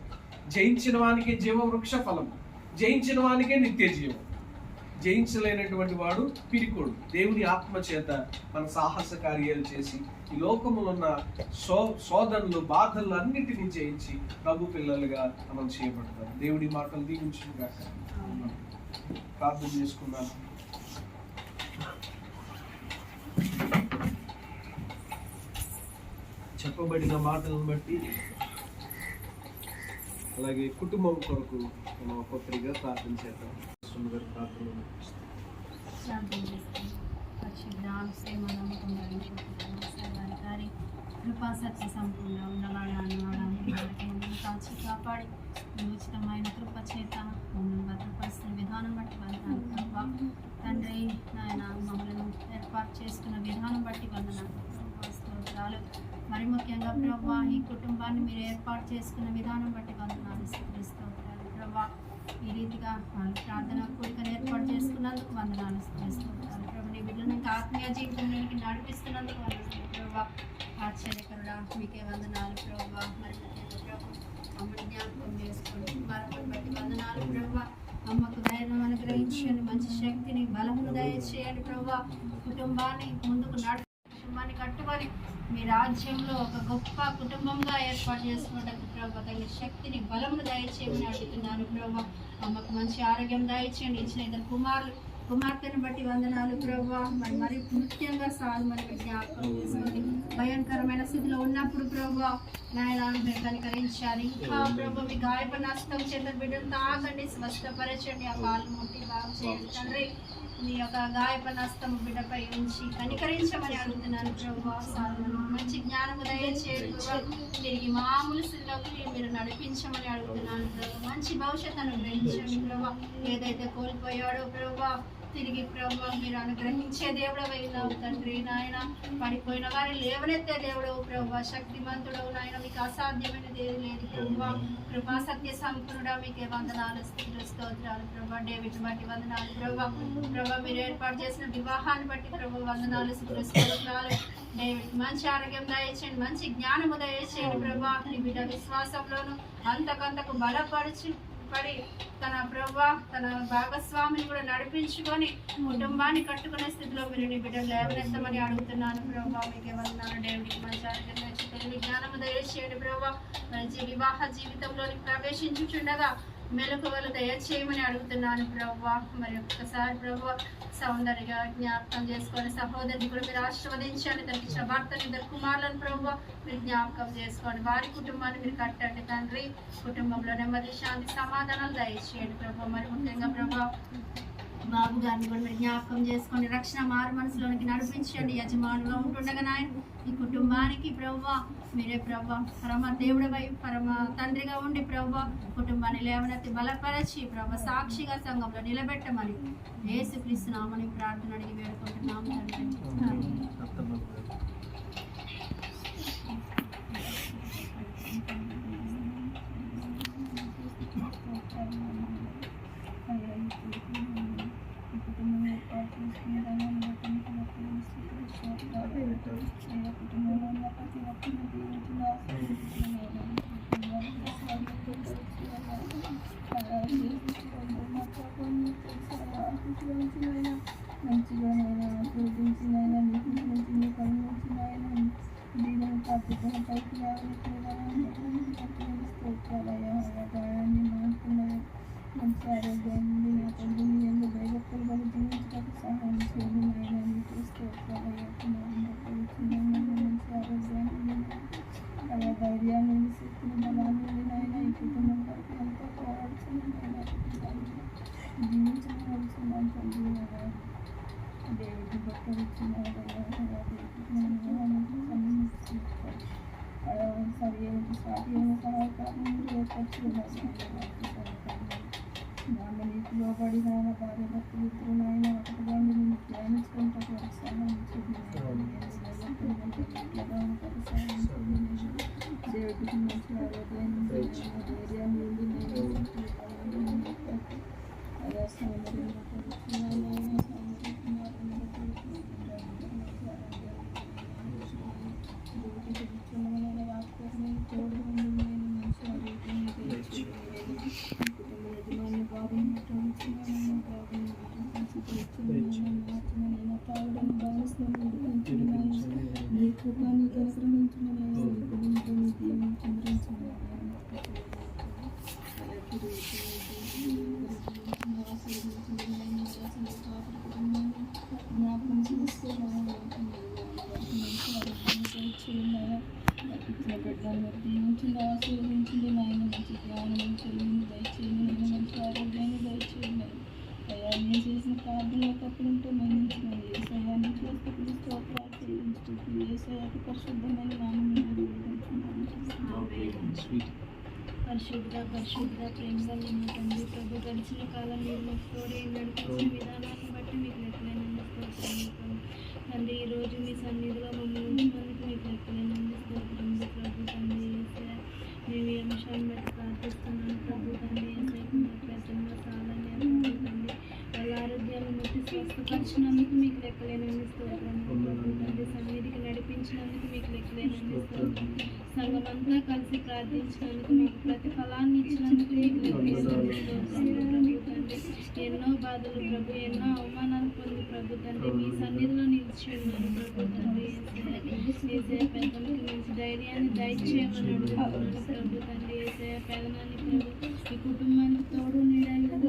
జయించిన వానికే జీవవృక్ష ఫలం, జయించిన వానికే నిత్య జీవం. జయించలేనటువంటి వాడు పిరికోడు. దేవుని ఆత్మ చేత మన సాహస కార్యాలు చేసి ఈ లోకములో ఉన్న శోధనలు, బాధలు అన్నిటినీ జయించి ప్రభు పిల్లలుగా మనం చేయబడతాం. దేవుడి మాటలు దీవించుగా ప్రార్థన చేసుకున్నాను. చెప్పబడిన మాటలను బట్టి అలాగే కుటుంబం కొరకు మనం ఒక్కొక్కరిగా ప్రార్థన చేద్దాం. కృపా సత్య సంపూర్ణ కాచి కాపాడి ఉచితమైన కృప చేత భద్రపరిచిన విధానం బట్టి వందనాలు తండ్రి. నాయన మమ్మల్ని ఏర్పాటు చేసుకున్న విధానం బట్టి వందనాలు. మరి ముఖ్యంగా ప్రభా ఈ కుటుంబాన్ని మీరు ఏర్పాటు చేసుకున్న విధానం బట్టి వందనాలు స్తోత్రాలు ప్రభా. ఈ రీతిగా ప్రార్థన కూడికను ఏర్పాటు చేసుకున్నందుకు వందనాలు స్తోత్రాలు ప్రభు. నీ బిడ్డను ఇంకా ఆత్మీయ జీవితంలోకి నడిపిస్తున్నందుకు వందనాలు ప్రభా. ఆశ్చర్యకరుడా మీకే వందనాలు ప్రభా. మరి ప్రభు అమ్మని జ్ఞాపకం చేసుకోండి, వారిని బట్టి వందనాలు ప్రభా. అమ్మకు ధైర్యం అనుగ్రహించండి, మంచి శక్తిని, బలమును దయచేయండి ప్రభా. కుటుంబాన్ని ముందుకు కుటుంబాన్ని కట్టుకొని మీ రాజ్యంలో ఒక గొప్ప కుటుంబంగా ఏర్పాటు చేసుకోవడానికి ప్రభా తగిన శక్తిని, బలమును దయచేయమని అడుగుతున్నాను ప్రభా. అమ్మకు మంచి ఆరోగ్యం దయచేయండి. ఇచ్చిన ఇద్దరు కుమార్తెను బట్టి వందనాలు ప్రభా. మరి ముఖ్యంగా మనకి జ్ఞాపకం చేసుకోండి. భయంకరమైన స్థితిలో ఉన్నప్పుడు ప్రభా నాయన మీరు కనికరించాలి. ప్రభా మీ గాయపడిన హస్తం చేత బిడ్డను తాకండి, స్వస్థపరచండి, ఆ కాళ్ళు ముట్టి బాగు చేయండి తండ్రి. మీ యొక్క గాయపడిన హస్తం బిడ్డపై ఉంచి కనికరించమని అడుగుతున్నాను ప్రభా. మంచి జ్ఞానము దయచేయండి, తిరిగి మామూలు స్థితిలోకి మీరు నడిపించమని అడుగుతున్నాను ప్రభా. మంచి భవిష్యత్తును గ్రహించండి ప్రభా. ఏదైతే కోల్పోయాడో ప్రభా తిరిగి ప్రభా మీరు అనుగ్రహించే దేవుడు వెళ్ళావు తండ్రి. నాయన పడిపోయిన వారిని లేవనెత్తే దేవుడవు ప్రభా. శక్తిమంతుడవు నాయన, మీకు అసాధ్యమైనది ఏది లేదు ప్రభా. కృపా సత్య సంపూర్ణుడా మీకే వందనాలు స్తోత్రాలు ప్రభా. డేవిడ్ బట్టి వందనాలు ప్రభా. ప్రభా మీరు ఏర్పాటు చేసిన వివాహాన్ని బట్టి ప్రభా వందనాలు స్తోత్రాలు. డేవిడ్ మంచి ఆరోగ్యం దయచేయండి, మంచి జ్ఞానము దయచేయండి ప్రభా. నీ బిడ్డ విశ్వాసంలోను అంతకంతకు బలపరిచి పడి తన ప్రభా తన భాగస్వామిని కూడా నడిపించుకొని కుటుంబాన్ని కట్టుకునే స్థితిలో మీరు నీ బిడ్డలు లేవనెత్తమని అడుగుతున్నాను ప్రభా. మీకే వందనాలు. దేవుడికి మంచి ఆరోగ్యం మంచి తెలివి జ్ఞానము దయచేయండి ప్రభా. మంచి వివాహ జీవితంలోని ప్రవేశించుచుండగా మెలకువలు దయచేయమని అడుగుతున్నాను ప్రభా. మరి ఒక్కసారి ప్రభా సౌందర్య జ్ఞాపకం చేసుకొని సహోదరిని కూడా మీరు ఆశీర్వదించండి. తనకి ఇచ్చిన భర్తని 2 కుమారులను ప్రభా మీరు జ్ఞాపకం చేసుకోండి. వారి కుటుంబాన్ని మీరు కట్టండి తండ్రి. కుటుంబంలో నెమ్మది శాంతి సమాధానాలు దయచేయండి ప్రభా. మరి ముఖ్యంగా ప్రభా బాబు గారిని కూడా మీరు జ్ఞాపకం చేసుకోండి. రక్షణ మారు మనసులోనికి నడిపించండి. యజమానుగా ఉంటుండగా నాయన ఈ కుటుంబానికి ప్రభా మీరే ప్రభా పరమ దేవుడిపై పరమ తండ్రిగా ఉండి ప్రభా కుటుంబాన్ని లేవనెత్తి బలపరచి ప్రభా సాక్షిగా సంఘంలో నిలబెట్టమని యేసుక్రీస్తు నామమున ప్రార్థన అడిగి వేడుకుంటున్నాము తండ్రి. మంచి ఆరోగ్యాన్ని నా తండ్రి ఎందు భయభక్తులు బలి జీవించడానికి సహాయం చేయండి. నాయన మీకు మంచి ఆరోగ్యాన్ని అలా ధైర్యాన్ని శక్తిని బలాన్ని నాయన ఈ కుటుంబం వరకు ఎంతో పోరాడుతున్నాను జీవించవలసిందని తండ్రి దేవుడి భక్తులు ఇచ్చినారు. సరి అయిన సహాయకాలను ఏర్పరచుకున్నారు. నీకు లోబడి నాయన భార్య భర్తలు ఇద్దరు నాయన ఒకటిగా నేను ధ్యానించుకుంటూ సహాయం దేవుడికి మంచి ఆరోగ్యాన్ని ధైర్యాన్ని అదే ఆశీర్వదించింది నాయన. మంచి జ్ఞానం దయచేయండి. మంచి ఆరోగ్యాన్ని దయచేయండి. అయ్యా నేను చేసిన ప్రార్థనలకు అప్పుడుంటే మన్నించిన ఏసయాన్ని చూస్తూ స్తోత్రాలు చెల్లించుకుంటూ ఏసయాకి పరిశుద్ధమైన నామములో పరిశుద్ధ ప్రేమగా నిన్న తండ్రి ప్రభు గడిచిన కాలం మీరు తోడే నడిపించిన విధానాన్ని బట్టి మీకు లెక్కలేనందుకు స్తోత్రం తండ్రి. ఈరోజు మీ సన్నిధిలో మమ్మల్ని ఉంచినందుకు మీకు లెక్కలేనందుకు స్తోత్రం ప్రభు తండ్రి. మేము ఈ అంశాన్ని బట్టి ప్రార్థిస్తున్నాను ప్రభు తండ్రి. పెద్దమ్మ సాలని తండ్రి వాళ్ళ ఆరోగ్యాన్ని బట్టి స్వస్థపరిచినందుకు మీకు లెక్కలేనందుకు స్తోత్రం ప్రభు తండ్రి. సన్నిధికి నడిపించినందుకు మీకు లెక్కలేనందుకు స్తోత్రం. సంఘమంతా కలిసి ప్రార్థించినందుకు మీకు ప్రతిఫలాన్ని ఇచ్చినందుకు మీకు లెక్కలేనందుకు స్తోత్రం ప్రభు తండ్రి. ఎన్నో బాధలు ప్రభు ఎన్నో అవమానాలు పొంది ప్రభు తండ్రి మీ సన్నిధిలో నిలిచి ఉన్నాను ప్రభు తండ్రి. ఏసయ పెద్దలకి మంచి ధైర్యాన్ని దయచేయమని అడుగుతున్నాను ప్రభు తండ్రి. ఏసయ పెదనాన్ని ప్రభు ఈ కుటుంబానికి తోడు నీడని ప్రభు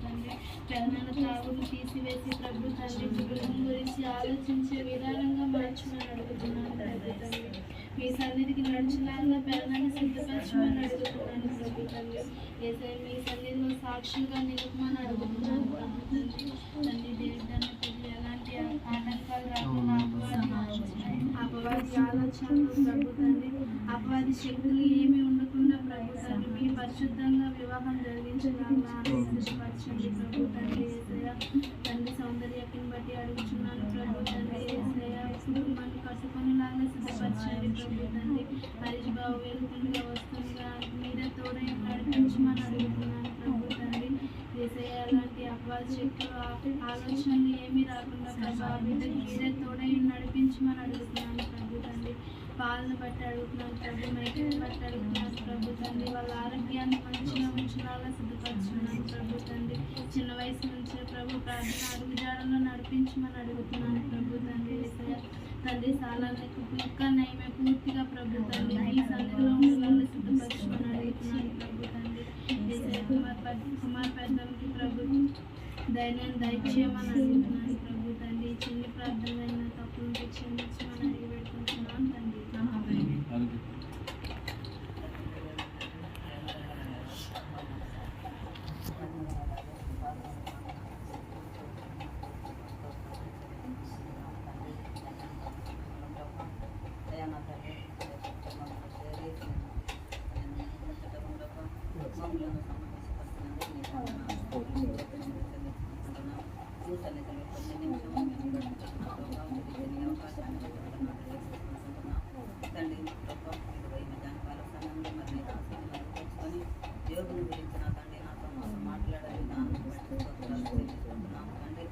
తండ్రి. పెదనాన్న తాగులు తీసివేసి ప్రభు తండ్రి కుటుంబం గురించి ఆలోచించే విధానంగా మార్చమని అడుగుతున్నాను ప్రభు తండ్రి. మీ సన్నిధికి నడిచిలాగా పెదనాన్ని సిద్ధపరచమని అడుగుతున్నాను ప్రభు తండ్రి. ఏసై మీ సన్నిధిలో సాక్షులుగా నిలుపమని అడుగుతున్నాను ప్రభు తండ్రి. తండ్రి దేవుడన్న ప్రజలు ఎలాంటి ఆటంకాలు రాకుండా అపవాది ఆలోచనలు ప్రభు తండ్రి అపవాది శక్తులు ఏమీ ఉండకుండా ప్రభు తండ్రి మీ పరిశుద్ధంగా వివాహం జరిగించగలరా సిద్ధపరచండి ప్రభు తండ్రి. ఏసయ్య తండ్రి సౌందర్యాన్ని బట్టి అడుగుతున్నాను ప్రభు తండ్రి. ఏసయ్య కుటుంబాన్ని కట్టుకొనిలాగా సిద్ధపరచండి ప్రభు తండ్రి. హరీష్ బాబు వెళ్తుండగా వస్తుండగా మీరే తోడై నడిపించమని అడుగుతున్నాను ప్రభు తండ్రి. ఏసయ్య అలాంటి అపవాది శక్తులు ఆలోచనలు ఏమీ రాకుండా ప్రభా బిడ్డకి మీరే తోడై నడిపించమని అడుగుతున్నాను ప్రభు తండ్రి. పాలను బట్టి అడుగుతున్నాను ప్రభు, మేకని బట్టి అడుగుతున్నాను ప్రభు తండ్రి. వాళ్ళ ఆరోగ్యాన్ని మంచిగా ఉంచాలా సిద్ధపరచున్నాను ప్రభు తండ్రి. చిన్న వయసు నుంచే ప్రభు ప్రార్థన అడుగుజాడలో నడిపించమని అడుగుతున్నాను ప్రభు తండ్రి. తండ్రి సాలాన్ని నయమే పూర్తిగా ప్రభు తండ్రి ఈ సన్నిధిలో ఉండాలని సిద్ధపరచుమని అడుగుతున్నాను ప్రభు తండ్రి. కుమార్ పెద్దలకి ప్రభు ధైర్యాన్ని దయచేయమని అడుగుతున్నాను ప్రభు తండ్రి. చిన్ని ప్రార్థనైన తప్పులు క్షమించమని అడిగి పెట్టుకుంటున్నాను తండ్రి. యోగుని గురించి నా తండ్రి నాతో మాట్లాడాలి దాన్ని బట్టి స్తోత్రాలు తండ్రి.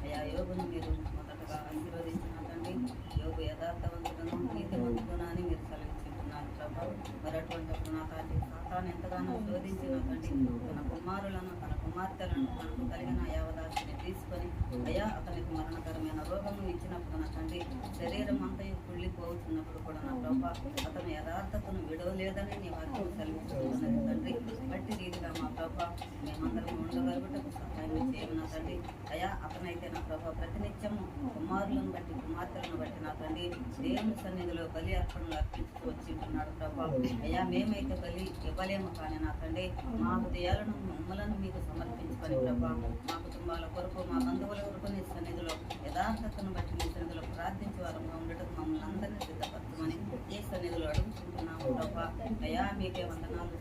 అయ్యా యోగును మీరు మొదటగా ఆశీర్వదించిన తండ్రి. యోగు యథార్థవంతులను నీతివంతులను అని మీరు సెలవించుకున్నారు ప్రభా. మరి అటువంటిప్పుడు నా తండ్రి సాతాను ఎంతగానో శోధించిన తండ్రి తన కుమారులను తన కుమార్తెలను తనకు కలిగిన యావదాసిని తీసుకొని అయ్యా అతనికి మరణకరమైన రోగము ఇచ్చినప్పుడు నా తండ్రి శరీరం అంతయు కుళ్ళిపోతున్నప్పుడు కూడా నా ప్రభా అతను యథార్థతను విడవలేదని నీ వాక్యం సెలవిస్తున్నది తండ్రి. బట్టి రీతిగా మా ప్రభా మేమందరం ఉండగలుగుటకు సహాయం చేయను నా తండ్రి. అయ్యా అతనైతే నా ప్రభా ప్రతినిత్యము కుమారులను బట్టి కుమార్తెలను బట్టి నా తండ్రి దేవుని సన్నిధిలో బలి అర్పణలు అర్పించుతూ వచ్చింటున్నాడు ప్రభా. అయ్యా మేమైతే బలి ఇవ్వలేము కానీ నా తండ్రి మా హృదయాలను మమ్మలను మీకు సమర్పించుకొని ప్రభా మా కుటుంబాల కొరకు మా బంధువుల కొరకు నీ సన్నిధిలో యథార్థతను బట్టి నీ సన్నిధిలో ప్రార్థించే వారంగా ఉండటం మమ్మల్ని అందరినీ సిద్ధపరచమని ఈ సన్నిధిలో అడుగుతుంటున్నాము ప్రభా. అయ్యా మీకే వందనాలు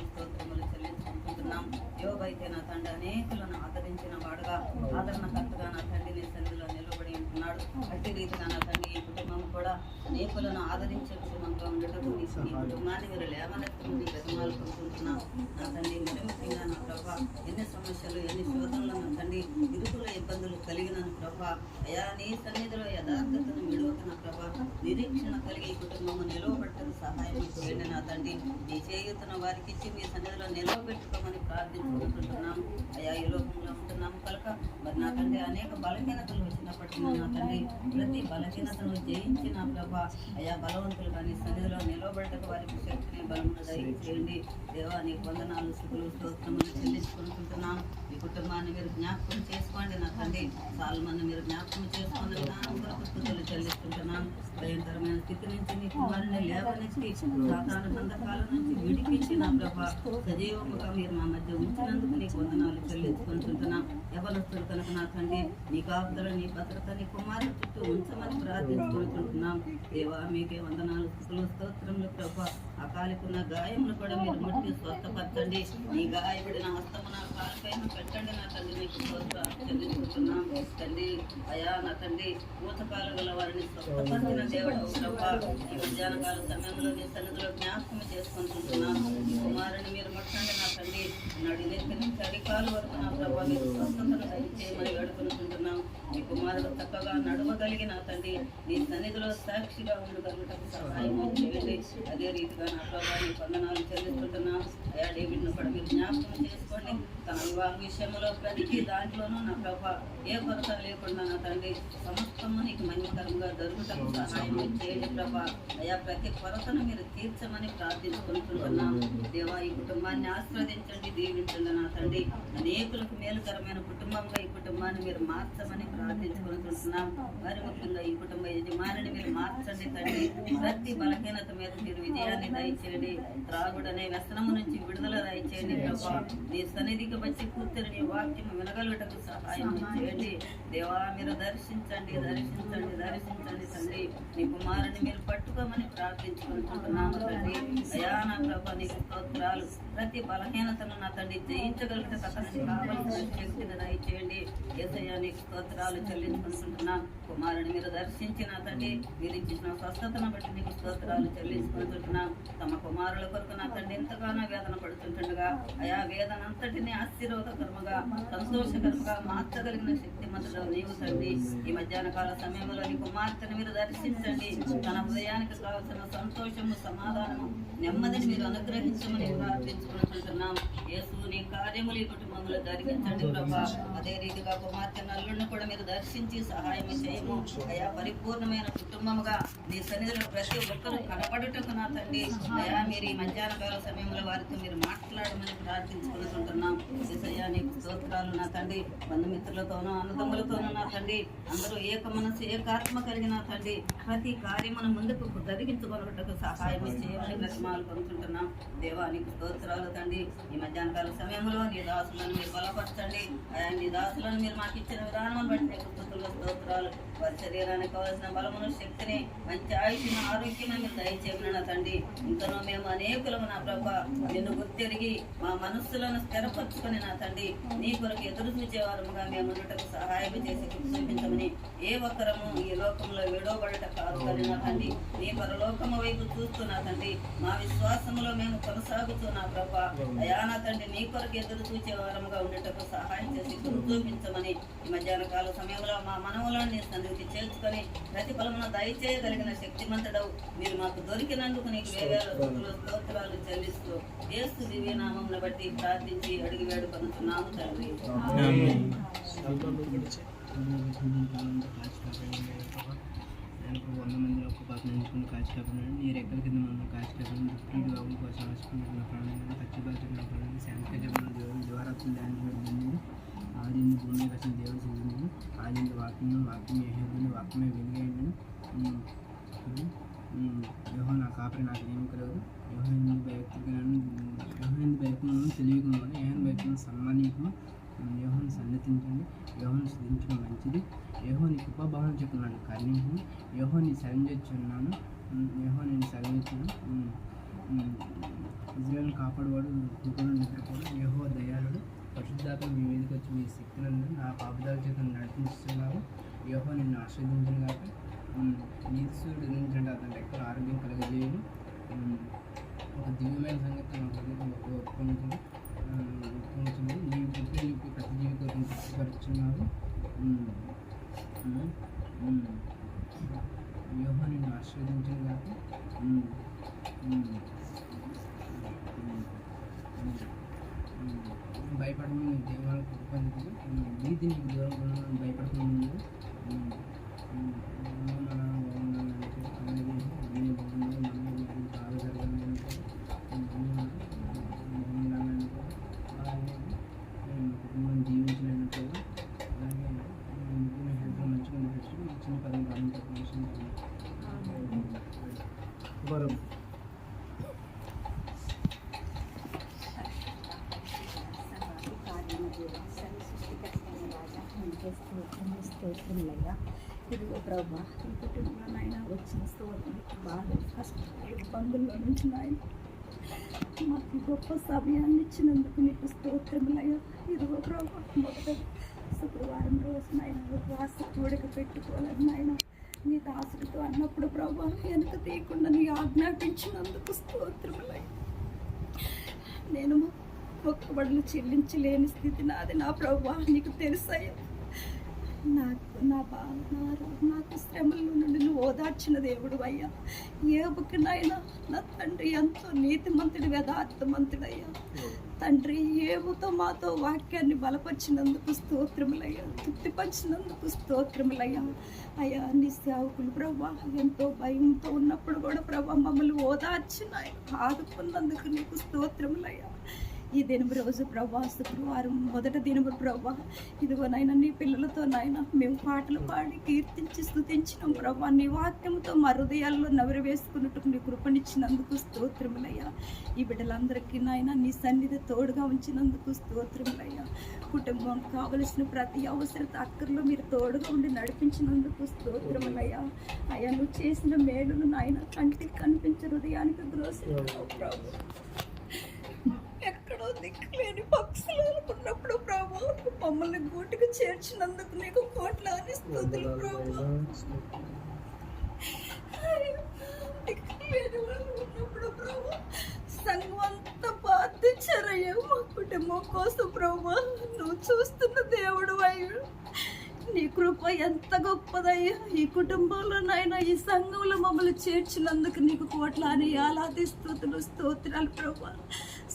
స్తోత్రములు చెల్లించుకుంటున్నాం. యోగ అయితే నా తండ్రి అనేకులను ఆదరించిన వాడుగా ఆదరణకర్తగా నా తండ్రి నీ సన్నిధిలో నిలబడి ఉంటున్నాడు. అట్టి రీతిగా నా తండ్రి ఈ కుటుంబం కూడా అనేకులను ఆదరించే కుటుంబంగా ఉండటం ఈ కుటుంబాన్ని మీరు లేవనెత్తు నీ గతమాలు పొందుకుంటున్నాం నా తండ్రి. మరి ముఖ్యంగా నా ప్రభా ఎన్ని సమస్యలు ఎన్ని శోధనలు నా తండ్రి ఇరుకుల ఇబ్బందులు కలిగిన ప్రభా అయా నీ సన్నిధిలో యథార్థతను విడువక నా ప్రభా నిరీక్షణ కలిగి ఈ కుటుంబము నిలవబెట్టడం సహాయం చేయండి నా తండ్రి. నీ చేయుతున్న వారికి ఇచ్చి మీ సన్నిధిలో నిలవబెట్టుకోమని ప్రార్థించుకుంటున్నాం. అయా ఈ లోకంలో ఉంటున్నాము కనుక మరి నా తండ్రి అనేక బలహీనతలు వచ్చినప్పటికీ నా తండ్రి ప్రతి బలహీనతను జయించి నా ప్రభా అయా బలవంతులు కానీ సన్నిధిలో నిలవబెట్టక వారికి శక్తిని బలమును దయచేయండి దేవా. నీకు వందనాలు స్తుతులు స్తోత్రములు చెల్లించుకుంటున్నాం. ఈ కుటుంబాన్ని మీరు జ్ఞాపకం చేసుకోండి నా తండ్రి. సాల్మన్ను మీరు జ్ఞాపకం చేసుకున్న విధానం కొరకు స్తుతులు చెల్లిస్తుంటున్నాం. భయంకరమైన స్థితి నుంచి నీ కుమారుని లేవనెత్తి సాతాను బంధకాల నుంచి విడిపించి నా ప్రభా సజీవముగా మీరు మా మధ్య ఉంచినందుకు నీకు వందనాలు చెల్లించుకుంటున్నాం. యవనస్తులు కనుక నా తండ్రి నీ కాపుదల నీ భద్రత నీ కుమారుల చుట్టూ ఉంచమని ప్రార్థించుకుంటున్నాం దేవా. మీకే వందనాలు స్తుతులు స్తోత్రములు ప్రభా. అకాలికున్న గాయమును కూడా మీరు ముట్టి స్వస్థపరచండి. నీ గాయపడిన హస్తము నా కాలుపైన పెట్టండి నా తండ్రి. నీకు స్తోత్రాలు చెల్లించుకుంటున్నాం తండ్రి. అయా నా తండ్రి ఊతకాలు గల వారిని స్వస్థపరిచిన దేవుడు ప్రభా ఈ మధ్యాహ్న కాల సమయంలో నీ సన్నిధిలో జ్ఞాపకం చేసుకుంటున్నాం. ఈ కుమారుని మీరు ముట్టండి నా తండ్రి. నడి నెత్తి నుంచి అడికాలు వరకు నా ప్రభా మీరు స్వస్థతను దయచేయమని వేడుకుంటున్నాం. ఈ కుమారుడు చక్కగా నడవగలిగి నా తండ్రి నీ సన్నిధిలో సాక్షిగా ఉండగలుగుటకు సహాయం చేయండి. అదే రీతిగా నా ప్రభా నీ వందనాలు చెల్లిస్తుంటున్నాం. అయా డేవిడ్ను కూడా మీరు జ్ఞాపకం చేసుకోండి. తన వివాహ విషయంలో ప్రతి దాంట్లోనూ నా ప్రభా ఏ కొరత లేకుండా నా తండ్రి సమస్తము నీకు మహిమకరంగా జరుగుటకు సహాయం చేయండి ప్రభా. అయా ప్రతి కొరతను మీరు తీర్చమని ప్రార్థించుకుంటున్నాం దేవా. ఈ కుటుంబాన్ని ఆస్వాదించండి దీవించండి నా తండ్రి. అనేకులకు మేలుకరమైన కుటుంబంగా ఈ కుటుంబాన్ని మీరు మార్చమని ప్రార్థించుకుంటున్నాం. మరి ముఖ్యంగా ఈ కుటుంబ యజమానిని మీరు మార్చండి తండ్రి. ప్రతి బలహీనత మీద మీరు విజయాన్ని దయచేయండి. త్రాగుడనే వ్యసనము నుంచి విడుదల దయచేయండి ప్రభా. నీ సన్నిధికి వచ్చి కూర్చొని నీ వాక్యం వినగలుగుటకు సహాయం చేయండి దేవా. మీరు దర్శించండి తండ్రి. నీ కుమారుని మీరు పట్టుకోమని ప్రార్థించుకుంటున్నాం. చేసుకుంటున్నాము తండ్రి. అయా నా ప్రభా నీకు స్తోత్రాలు. ప్రతి బలహీనతను నా తండ్రి జయించగలిగిన అతనికి కావలసిన శక్తిని దయచేయండి. యేసయ్యా నీకు స్తోత్రాలు చెల్లించుకుంటున్నాం. కుమారుని మీరు దర్శించిన తండ్రి, మీరు ఇచ్చిన స్వస్థతను బట్టి నీకు స్తోత్రాలు చెల్లించుకుంటున్నాం. తమ కుమారుల కొరకు నా తండ్రి ఎంతగానో వేదన పడుతుంటుండగా అయా వేదన అంతటిని ఆశీర్వాదకరముగా సంతోషకరముగా మార్చగలిగిన శక్తి మంత్రులు నీవు తండ్రి. ఈ మధ్యాహ్న కాల సమయంలో నీ కుమార్తెను మీరు దర్శించండి. తన హృదయానికి కావలసిన సంతోషము, సమాధానము, నెమ్మదిని మీరు అనుగ్రహించమని ప్రార్థించుకుంటున్నాం. యేసు నీ కార్యములు ఈ కుటుంబంలో జరిగించండి ప్రభా. అదే రీతిగా కుమార్తె నల్లుడిని కూడా మీరు దర్శించి సహాయం చేయము అయా. పరిపూర్ణమైన కుటుంబముగా నీ సన్నిధిలో ప్రతి ఒక్కరు కనపడుటకు నా తండ్రి అయా మీరు ఈ మధ్యాహ్న కాల సమయంలో వారితో మీరు మాట్లాడమని ప్రార్థించుకుంటున్నాం. యేసయ్యా నీకు స్తోత్రాలు నా తండ్రి. బంధుమిత్రులతోనూ అన్నదమ్ములతోనూ నా తండ్రి అందరూ ఏక మనసు ఏకాత్మ కలిగిన తండ్రి ప్రతి కార్యమును ముందుకు జరిగించుకొనుటకు సహాయం చేయమని బ్రతిమాలు పొందుతుంటున్నాం. దేవా నీకు స్తోత్రాలు తండ్రి. ఈ మధ్యాహ్న కాల సమయంలో నీ దాసులను మీరు బలపరచండి అయా. నీ దాసులను మీరు మాకు ఇచ్చిన విధానం బట్టి నీకు స్తుతులు స్తోత్రాలు. వారి శరీరానికి కావాల్సిన బలమును, శక్తిని, మంచి ఆయుష్ను, ఆరోగ్యమే మీరు దయచేయమని నా తండ్రి. ఇంకనూ మేము అనేకులము నా ప్రభా నిన్ను గుర్తెరిగి మా మనస్సులను స్థిరపరచుకొని నా తండ్రి నీ కొరకు ఎదురు చూచేవారముగా మేము ఉండటకు సహాయం చేసి చూపించమని. ఏ ఒక్కరము ఈ లోకంలో విడవబడట కాదు కానీ నా తండ్రి నీ పరలోకము వైపు చూస్తూ నా తండ్రి మా విశ్వాసములో మేము కొనసాగుతూ నా ప్రభా అయా నా తండ్రి నీ కొరకు ఎదురు చూచేవారముగా ఉండటకు సహాయం చేసి చూపించమని. ఈ మధ్యాహ్న కాల సమయంలో మా మనవులను నీ సన్నిధికి చేర్చుకొని ప్రతిఫలమును దయచేయగలిగిన శక్తిమంతుడవు మీరు మాకు దొరికినందుకు నీకు వేవేల స్తోత్రాలు చెల్లిస్తూ యేసు దివ్య నామమును బట్టి ప్రార్థించి అడిగి వేడుకొనుచున్నాము తండ్రి. నాకు 100 మందిలో ఒక 10 మంది కాచి కాపాడు. నీ రెక్కల కింద మనం కాచి కాపాడు. దుఃఖుడు బాబు కోసం ఆశిస్తున్న ప్రాణాలను ఖచ్చితంగా ప్రాణాలను శాంతికరమైన దేవుడు ద్వారాత్మలు ధ్యానించబడింది. ఆదిని భూమి కోసం దేవుడు చేసింది. ఆదిని వాక్యం ఏహేదుని వాక్యమే వెలుగైంది. యోహోవా నా కాపరి నాకు ఏమి కలదు. యోహోవా భయకులను తెలియకున్నాను. యోహోవా భయకులను సన్మానించను. యోహోవాను సన్నతించండి. యోహోవాను స్తుతించడం మంచిది. యోహోవా కృపాభావం చెప్పున్నాను కరుణించను. యోహోవా నీ శరణు చేస్తున్నాను. యోహోవా నేను శరణించాను. ఇజ్రాయేలును కాపాడువాడు కృపను నిద్రపోడు. యోహోవా దయాళుడు. పరిశుద్ధాత్మ మీ మీదకి వచ్చి మీ శక్తినందు నా పాపదాల చేత నడిపిస్తున్నావు. యోహోవా నిన్ను ఆశీర్వదించను కాక. నీతిశూరుడు నించండి అతని రెక్కల ఆరోగ్యం కలగజేయను. ఒక దివ్యమైన సంగతి ఒప్పుకుంటుంది. నీవు పుట్టిన ప్రతి జీవి కోసం తృప్తిపరుచున్నావు. యోహోవా నిన్ను ఆశీర్వదించను కాక. భయపడము నీ దేవాలకు ఉపందుకు నీతి నీకు దూరం భయపడుతుంది. కుటుంబం జీవించినట్టు అలాగే మంచిగా ఇచ్చిన పదం కాలం స్తోత్రములయ్యా. ఇదిగో ప్రభా ఈ కుటుంబంలో నాయన వచ్చిన స్తోత్రం బాగా కష్టపడి ఇబ్బందుల్లో నుంచి నాయన మాకు గొప్ప సమయాన్ని ఇచ్చినందుకు నీకు స్తోత్రములయ్యా. ఇదిగో ప్రభా మొదట శుక్రవారం రోజు నాయన ఉపవాస కూడిక పెట్టుకోవాలని నాయన నీ దాసుడితో అన్నప్పుడు ప్రభా వెనుక తీయకుండా నీ ఆజ్ఞాపించినందుకు స్తోత్రములయ్యా. నేను మొక్కుబడులు చెల్లించలేని స్థితి నాది నా ప్రభా నీకు తెలుసయ్యా. నాకు శ్రమల నుండి నువ్వు ఓదార్చిన దేవుడు అయ్యా. ఏబుకి నాయన నా తండ్రి ఎంతో నీతిమంతుడు యథార్థమంతుడయ్యా. తండ్రి ఏబుతో మాతో వాక్యాన్ని బలపరిచినందుకు స్తోత్రములయ్యా. తృప్తిపరిచినందుకు స్తోత్రములయ్యా. అయ్యా నీ సేవకులు ప్రభా ఎంతో భయంతో ఉన్నప్పుడు కూడా ప్రభా మమ్మల్ని ఓదార్చిన ఆదుకున్నందుకు నీకు స్తోత్రములయ్యా. ఈ దినపు రోజు ప్రభా శుక్రవారం మొదటి దినపు ప్రభా ఇదిగో నాయన నీ పిల్లలతో నాయన మేము పాటలు పాడి కీర్తించి స్తుతించినాం ప్రభా నీ వాక్యంతో మా హృదయాల్లో నవరి వేసుకున్నట్టు నీ కృపనిచ్చినందుకు స్తోత్రములయ్యా. ఈ బిడ్డలందరికీ నాయన నీ సన్నిధి తోడుగా ఉంచినందుకు స్తోత్రములయ్యా. కుటుంబం కావలసిన ప్రతి అవసరత అక్కర్లో మీరు తోడుగా ఉండి నడిపించినందుకు స్తోత్రములయ్యా. అయ్యా నువ్వు చేసిన మేలును నాయన కంటికి కనిపించే హృదయానికి గ్రోసిస్తున్నావు ప్రభు. ఎక్కడో దిక్కులేని పక్షులు అనుకున్నప్పుడు ప్రభు మమ్మల్ని గూటికి చేర్చినందుకు నీకు కోట్లాది స్తుతులు ప్రభు. దిక్కులేని వాళ్ళు ఉన్నప్పుడు ప్రభు సంఘం అంతా ప్రార్థించారయ్యా మా కుటుంబం కోసం ప్రభు. నువ్వు చూస్తున్న దేవుడు అయ్యా, నీ కృప ఎంత గొప్పదయ్యా. ఈ కుటుంబంలో నాయన ఈ సంఘంలో మమ్మల్ని చేర్చినందుకు నీకు కోట్లాది ఆలాది స్తుతులు స్తోత్రాలు ప్రభు.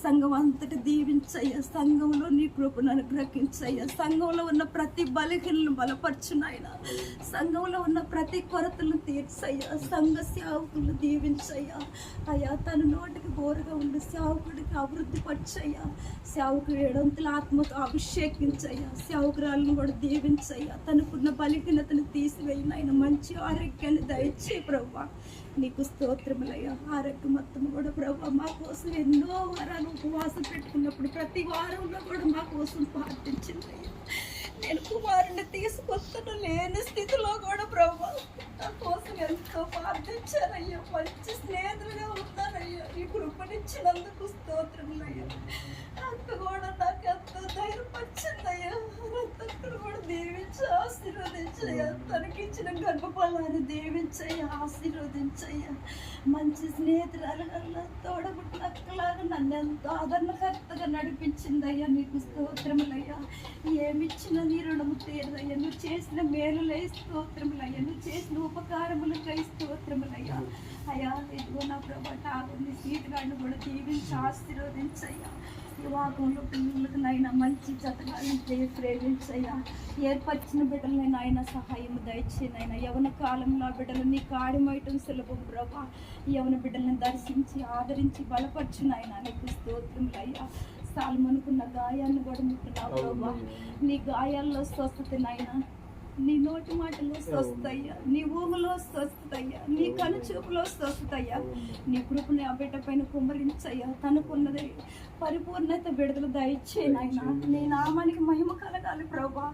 సంఘం అంతటి దీవించయ్యా, సంఘంలో నీ కృపను అనుగ్రహించయ్యా. సంఘంలో ఉన్న ప్రతి బలహీనలను బలపరచునైనా, సంఘంలో ఉన్న ప్రతి కొరతలను తీర్చయ్యా. సంఘ సేవకులను దీవించయ్యా. అయ్యా తన నోటికి బోరుగా ఉండి సేవకుడికి అభివృద్ధి పరచయ్యా. సేవకుడు ఏడంతుల ఆత్మతో అభిషేకించయ్యా. సేవకురాలను కూడా దీవించయ్యా. తనకున్న బలహీనతను తీసివేయినైనా మంచి ఆరోగ్యాన్ని దయచే ప్రభా. నీకు స్తోత్రములయ్యా. ఆరోగ్యం మొత్తం కూడా ప్రభా మా కోసం ఎన్నో వారాలు ఉపవాసం పెట్టుకున్నప్పుడు ప్రతి వారంలో కూడా మా కోసం ప్రార్థించిందయ్యా. నేను కుమారుని తీసుకొస్తాను లేని స్థితిలో కూడా ప్రభా నా కోసం ఎంతో ప్రార్థించారయ్యా. మంచి స్నేహితులుగా ఉన్నారయ్యా. ఈ కృపనిచ్చినందుకు స్తోత్రములయ్యా. అక్క కూడా నాకు ఎంతో ధైర్యపరిచిందయ్యా. అక్కడ కూడా దీవించి ఆశీర్వదించయ్యా. తనకిచ్చిన గర్భఫలాన్ని దీవించయ్యా, ఆశీర్వదించయ్యా. మంచి స్నేహితురాలుగా తోడబుట్టిన అక్కలాగా నన్ను ఎంతో ఆదరణకర్తగా నడిపించిందయ్యా. నీకు స్తోత్రములయ్యా. ఏమిచ్చినా నీ రుణము తీరదయ్యా. నువ్వు చేసిన మేలులై స్తోత్రములయ్యా. నువ్వు చేసిన ఉపకారములకై స్తోత్రములయ్యా. అయ్యా ఇదిగో నా ప్రభా టాగుని సీటుగాడిని కూడా దీవించి ఆశీర్వదించయ్యా. ఈ వాకంలో పిల్లలకు నైనా మంచి జతగాలని ప్రేమించయ్యా. ఏర్పరిచిన బిడ్డలని నాయన సహాయం దయచేనైనా. యవన కాలంలో బిడ్డలు నీ కాడిమయటం సులభం ప్రభా. యవన బిడ్డలను దర్శించి ఆదరించి బలపరచునైనా. నీకు స్తోత్రములయ్యా. సాల్మనుకున్న గాయాలను కూడా ముట్టున్నావు ప్రభా. నీ గాయాల్లో స్వస్థతనైనా, నీ నోటి మాటలో స్వస్థయ్యా, నీ ఊహలో స్వస్థయ్యా, నీ కనుచూపులో స్వస్థయ్యా. నీ కృపని ఆ బిడ్డ పైన కుమ్మరించయ్యా. తనకున్నది పరిపూర్ణత విడుదల దయచేనైనా. నీ నామానికి మహిమ కలగాలి ప్రభా.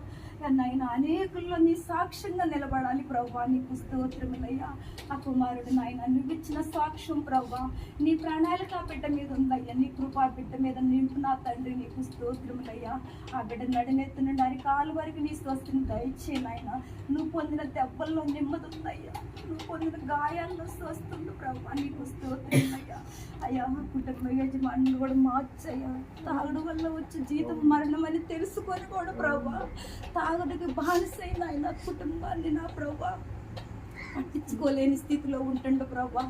నాయన అనేకుల్లో నీ సాక్ష్యంగా నిలబడాలి ప్రభా. నీకు స్తోత్రములయ్యా. ఆ కుమారుడు నాయన నువ్విచ్చిన సాక్ష్యం ప్రభా. నీ ప్రణాళిక ఆ బిడ్డ మీద ఉందయ్యా. నీ కృప ఆ బిడ్డ మీద నింపు నా తండ్రి. నీకు స్తోత్రములయ్యా. ఆ బిడ్డ నడినెత్తు నుండి అరికాలు వరకు నీ స్వస్థని దయచేనైనా. నువ్వు పొందిన దెబ్బల్లో నెమ్మది ఉందయ్యా. నువ్వు పొందిన గాయాల్లో స్వస్థుండు ప్రభా. నీకు స్తోత్రములయ్యా. అయ్యా కుటుంబ యజమానులు కూడా మార్చయ్యా. తాగుడు వల్ల వచ్చే జీతం మరణం అని తెలుసుకొని కూడా ప్రభా తాగుడికి బానిసైన ఆయన కుటుంబాన్ని నా ప్రభా పట్టించుకోలేని స్థితిలో ఉంటుండు ప్రభా.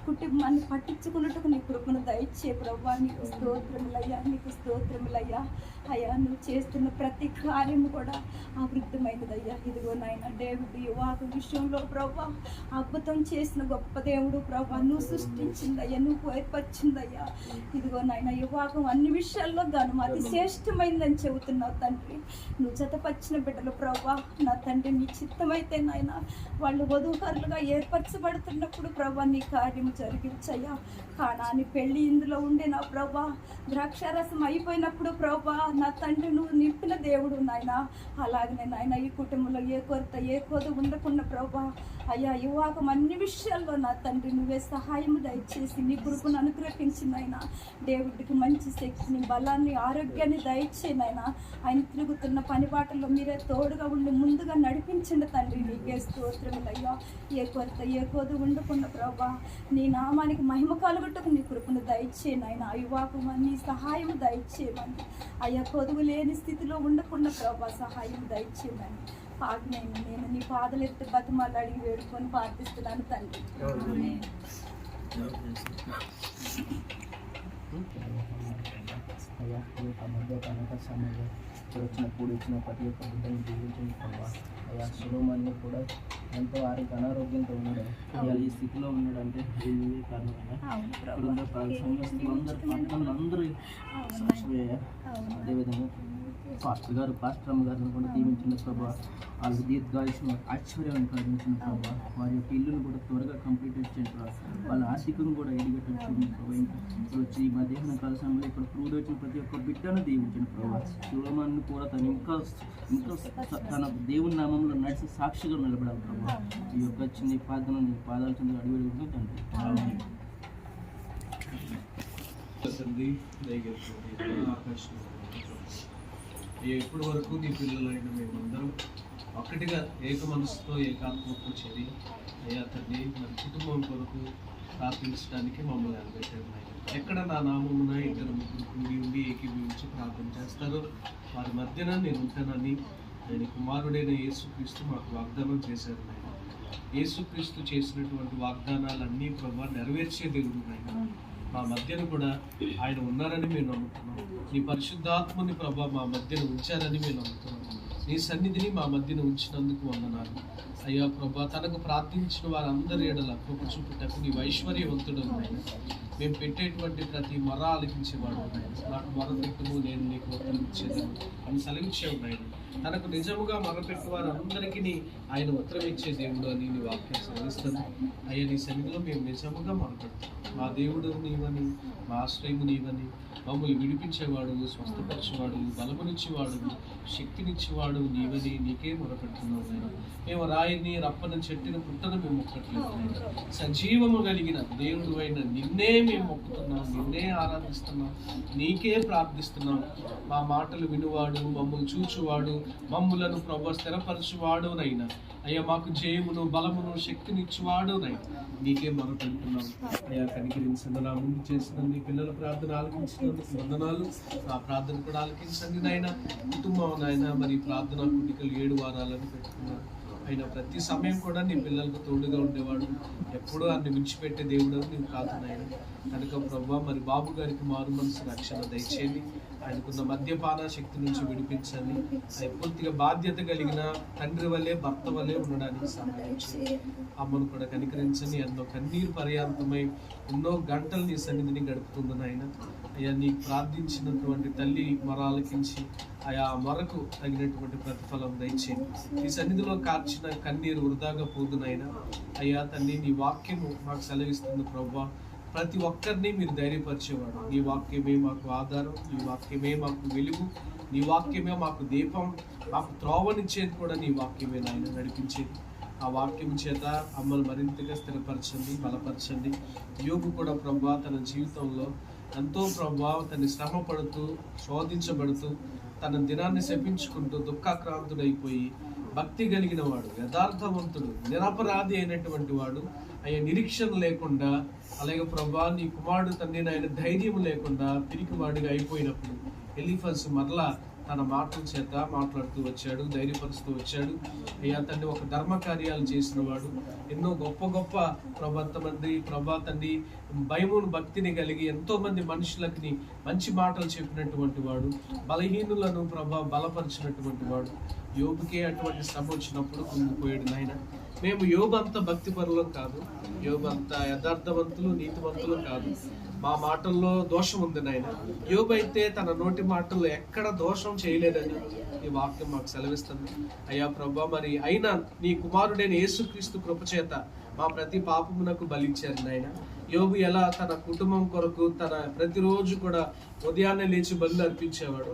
కుటుంబాన్ని పట్టించుకున్నట్టుకు నీ కృపను దయచే ప్రభా. నీకు స్తోత్రములయ్యా. నీకు స్తోత్రములయ్యా. అయ్యా నువ్వు చేస్తున్న ప్రతి కార్యము కూడా అభివృద్ధమైనదయ్యా. ఇదిగో నాయన డేవిడ్ యువాక విషయంలో ప్రభా అద్భుతం చేసిన గొప్ప దేవుడు ప్రభా. నువ్వు సృష్టించిందయ్యా, నువ్వు ఏర్పరిచిందయ్యా. ఇదిగో నాయన యువాకం అన్ని విషయాల్లో గాను అది శ్రేష్టమైందని చెబుతున్నావు తండ్రి. నువ్వు జతపరిచిన బిడ్డలు ప్రభా నా తండ్రి నీ చిత్తమైతే నాయన వాళ్ళు వధూకారులుగా ఏర్పరచబడుతున్నప్పుడు ప్రభా నీ కార్యము జరిగించయ్యా. కానాని పెళ్ళి ఇందులో ఉండే నా ప్రభా ద్రాక్షారసం అయిపోయినప్పుడు ప్రభా నా తండ్రి నువ్వు నింపిన దేవుడు నాయన. అలాగనే నాయన ఈ కుటుంబంలో ఏ కొరత ఏ కోద ఉండకుండా ప్రభా అయ్యా యువాకం అన్ని విషయాల్లో నా తండ్రి నువ్వే సహాయం దయచేసి నీ కృపను అనుగ్రహించినైనా. డేవిడ్కి మంచి శక్తిని బలాన్ని ఆరోగ్యాన్ని దయచేనైనా. ఆయన తిరుగుతున్న పని బాటల్లో మీరే తోడుగా ఉండి ముందుగా నడిపించండి తండ్రి. నీకే స్తోత్రములయ్యా. ఏ కొరత ఏ కోద ఉండకుండా ప్రభా నీ నామానికి మహిమ కలుగుటకు నీ కృపను దయచేనైనా. యువాకం నీ సహాయం దయచేయమని అయ్యా. కొదువు లేని స్థితిలో ఉండకుండా ప్రభా సహాయం దయచేయమని నేను నీ పాదలు ఎత్తి బతిమాలు అడిగి వేడుకొని ప్రార్థిస్తున్నాను తండ్రి. అయ్యా ఈ యొక్క మధ్య కనుక సమయంలో వచ్చిన ప్రతి ఒక్క బిడ్డను దీవించండి ప్రభా. అయ్యా సులోమాన్ని కూడా ఎంతో అనారోగ్యంతో ఉన్నాడు, ఇవాళ ఈ స్థితిలో ఉన్నాడు అంటే దీనికి కారణం ఇక్కడున్న సంఘస్థులందరూ పట్టణందరూ సాక్షులయ్యా. అదేవిధంగా పాస్టర్ అమ్మ గారిని కూడా దీవించిన ప్రభా, వాళ్ళ దీర్ఘాయుషం ఐశ్వర్యాన్ని కలిగించిన ప్రభా, వారి యొక్క ఇల్లును కూడా త్వరగా కంప్లీట్ చేయండి ప్రభా, వాళ్ళ ఆర్థికం కూడా ఎడిగట్టండి ప్రభా. ఇంకా ఇప్పుడు వచ్చి ఈ మధ్యాహ్న కాల సమయంలో ఇక్కడ క్రూడ్ వచ్చిన ప్రతి ఒక్క బిడ్డను దీవించండి ప్రభా. సులమాన్ని కూడా తను ఇంకా తన దేవుని నామంలో నడిచి సాక్షిగా నిలబడాలి ప్రభా. ఈ యొక్క చిన్న ప్రార్థన నీ పాదాల చెంది అడిగి తండ్రి. ఎప్పటి వరకు నీ పిల్లలైన మేమందరం ఒక్కటిగా ఏక మనసుతో ఏకాత్మకు చేరి అయ్యా తండ్రి మరి కుటుంబం కొరకు ప్రార్థించడానికి మమ్మల్ని నిలబెట్టారు. ఎక్కడ నా నామమున ఇద్దరు ముగ్గురు కూడి ఉండి ఏకీభవించి ప్రార్థన చేస్తారో వారి మధ్యన నేను ఉంటానని ఆయన కుమారుడైన యేసుక్రీస్తు మాకు వాగ్దానం చేశారు. నాయన యేసుక్రీస్తు చేసినటువంటి వాగ్దానాలన్నీ ప్రభావ నెరవేర్చే దేవుడు నాయన. మా మధ్యన కూడా ఆయన ఉన్నారని మేము నమ్ముతున్నాం. నీ పరిశుద్ధాత్మని ప్రభా మా మధ్యన ఉంచారని మేము నమ్ముతున్నాం. నీ సన్నిధిని మా మధ్యన ఉంచినందుకు వందనాలు అయ్యా ప్రభా. తనకు ప్రార్థించిన వారందరి ఎడల కృప చూపుటకు నీ ఐశ్వర్యవంతుడు ఆయన. మేము పెట్టేటువంటి ప్రతి మొర ఆలకించేవాడు ఆయన. నాకు మొరపెట్టుము నేను నీకు ఉత్తరం ఇచ్చేదాన్ని అని సెలవిచ్చావు ఆయన. తనకు నిజముగా మొరపెట్టు వారందరికీ ఆయన ఉత్తరం ఇచ్చే దేవుడు అని నీ వాక్యం సెలవిస్తాను అయ్యా. నీ సన్నిధిలో మేము నిజముగా మొరపెడతాం. మా దేవుడు నీవని, మా ఆశ్రయము నీవని, మమ్మల్ని విడిపించేవాడు, స్వస్థపరిచేవాడు, బలమునిచ్చేవాడు, శక్తినిచ్చేవాడు నీవని నీకే మొరపెడుతున్నావు నాయన. మేము రాయిని రప్పని చెట్టుని పుట్టను మేము మొక్కట్లేదు నాయన. సజీవము కలిగిన దేవుడు అయిన నిన్నే మేము మొక్కుతున్నాం, నిన్నే ఆరాధిస్తున్నాం, నీకే ప్రార్థిస్తున్నాం. మా మాటలు వినువాడు, మమ్మల్ని చూచువాడు, మమ్ములను ప్రభు స్థిరపరచువాడు నైనా అయ్యా. మాకు జయమును బలమును శక్తినిచ్చేవాడు నైనా నీకే మొరపెడుతున్నాం అయ్యా. కనికరించండి. నా ముందు చేసిన నీ పిల్లల ప్రార్థన ఆలకించినందుకు వందనాలు. నా ప్రార్థన కూడా ఆలకించండి నాయన. కుటుంబం నాయన మరి ప్రార్థన కుటికలు 7 వారాలను పెట్టుకున్నాను అయినా ప్రతి సమయం కూడా నీ పిల్లలకు తోడుగా ఉండేవాడు. ఎప్పుడూ అన్ని విడిచిపెట్టే దేవుడు నీవు కాదు నాయన. కనుక ప్రభా మరి బాబు గారికి మారు మనసు రక్షణ దయచేయండి. ఆయనకున్న మద్యపాన శక్తి నుంచి విడిపించండి. ఆయన పూర్తిగా బాధ్యత కలిగిన తండ్రి వల్లే భర్త వల్లే ఉండడానికి సహాయం చేయండి. అమ్మను కూడా కనికరించండి. ఎన్నో కన్నీరు పర్యాంతమై ఎన్నో గంటలు నీ సన్నిధిని గడుపుతుంది నాయన. అయ్యా నీకు ప్రార్థించినటువంటి తల్లి మొరాలకించి ఆయా మొరకు తగినటువంటి ప్రతిఫలం దయచేయండి. నీ సన్నిధిలో కార్చిన కన్నీరు వృధాగా పోదునైనా అయ్యా తండ్రి నీ వాక్యము మాకు సెలవిస్తుంది ప్రభా. ప్రతి ఒక్కరిని మీరు ధైర్యపరిచేవాడు. నీ వాక్యమే మాకు ఆధారం, నీ వాక్యమే మాకు వెలుగు, నీ వాక్యమే మాకు దీపం, మాకు త్రోవనిచ్చేది కూడా నీ వాక్యమే నాయన నడిపించేది. ఆ వాక్యం చేత అమ్మను మరింతగా స్థిరపరచండి, బలపరచండి. యోగు కూడా ప్రభా తన జీవితంలో ఎంతో ప్రభా తన శ్రమ పడుతూ శోధించబడుతూ తన దినాన్ని శపించుకుంటూ దుఃఖాక్రాంతుడైపోయి భక్తి కలిగిన వాడు, యథార్థవంతుడు, నిరపరాధి అయినటువంటి వాడు అయ్యా నిరీక్షణ లేకుండా అలాగే ప్రభా నీ కుమారుడు తండ్రి ఆయన ధైర్యం లేకుండా పిరికివాడిగా అయిపోయినప్పుడు ఎలీఫస్ మరలా తన మాటల చేత మాట్లాడుతూ వచ్చాడు, ధైర్యపరుస్తూ వచ్చాడు. అయ్యా తండ్రి ఒక ధర్మ కార్యాలు చేసిన వాడు, ఎన్నో గొప్ప గొప్ప ప్రభా తండ్రి భయమును భక్తిని కలిగి ఎంతో మంది మనుషులకి మంచి మాటలు చెప్పినటువంటి వాడు, బలహీనులను ప్రభా బలపరిచినటువంటి వాడు. యోబుకే అటువంటి శ్రమ వచ్చినప్పుడు కుంగిపోయాడు నాయన. మేము యోబు అంత భక్తి పరులం కాదు, యోబు అంత యథార్థవంతులు నీతివంతులు కాదు. మా మాటల్లో దోషం ఉంది నాయన. యోబు అయితే తన నోటి మాటల్లో ఎక్కడ దోషం చేయలేదని ఈ వాక్యం మాకు సెలవిస్తుంది అయ్యా ప్రభా. మరి అయినా నీ కుమారుడైన యేసుక్రీస్తు కృపచేత మా ప్రతి పాపమునకు బలిచ్చారు నాయన. యోబు ఎలా తన కుటుంబం కొరకు తన ప్రతిరోజు కూడా ఉదయాన్నే లేచి బలి అర్పించేవాడు,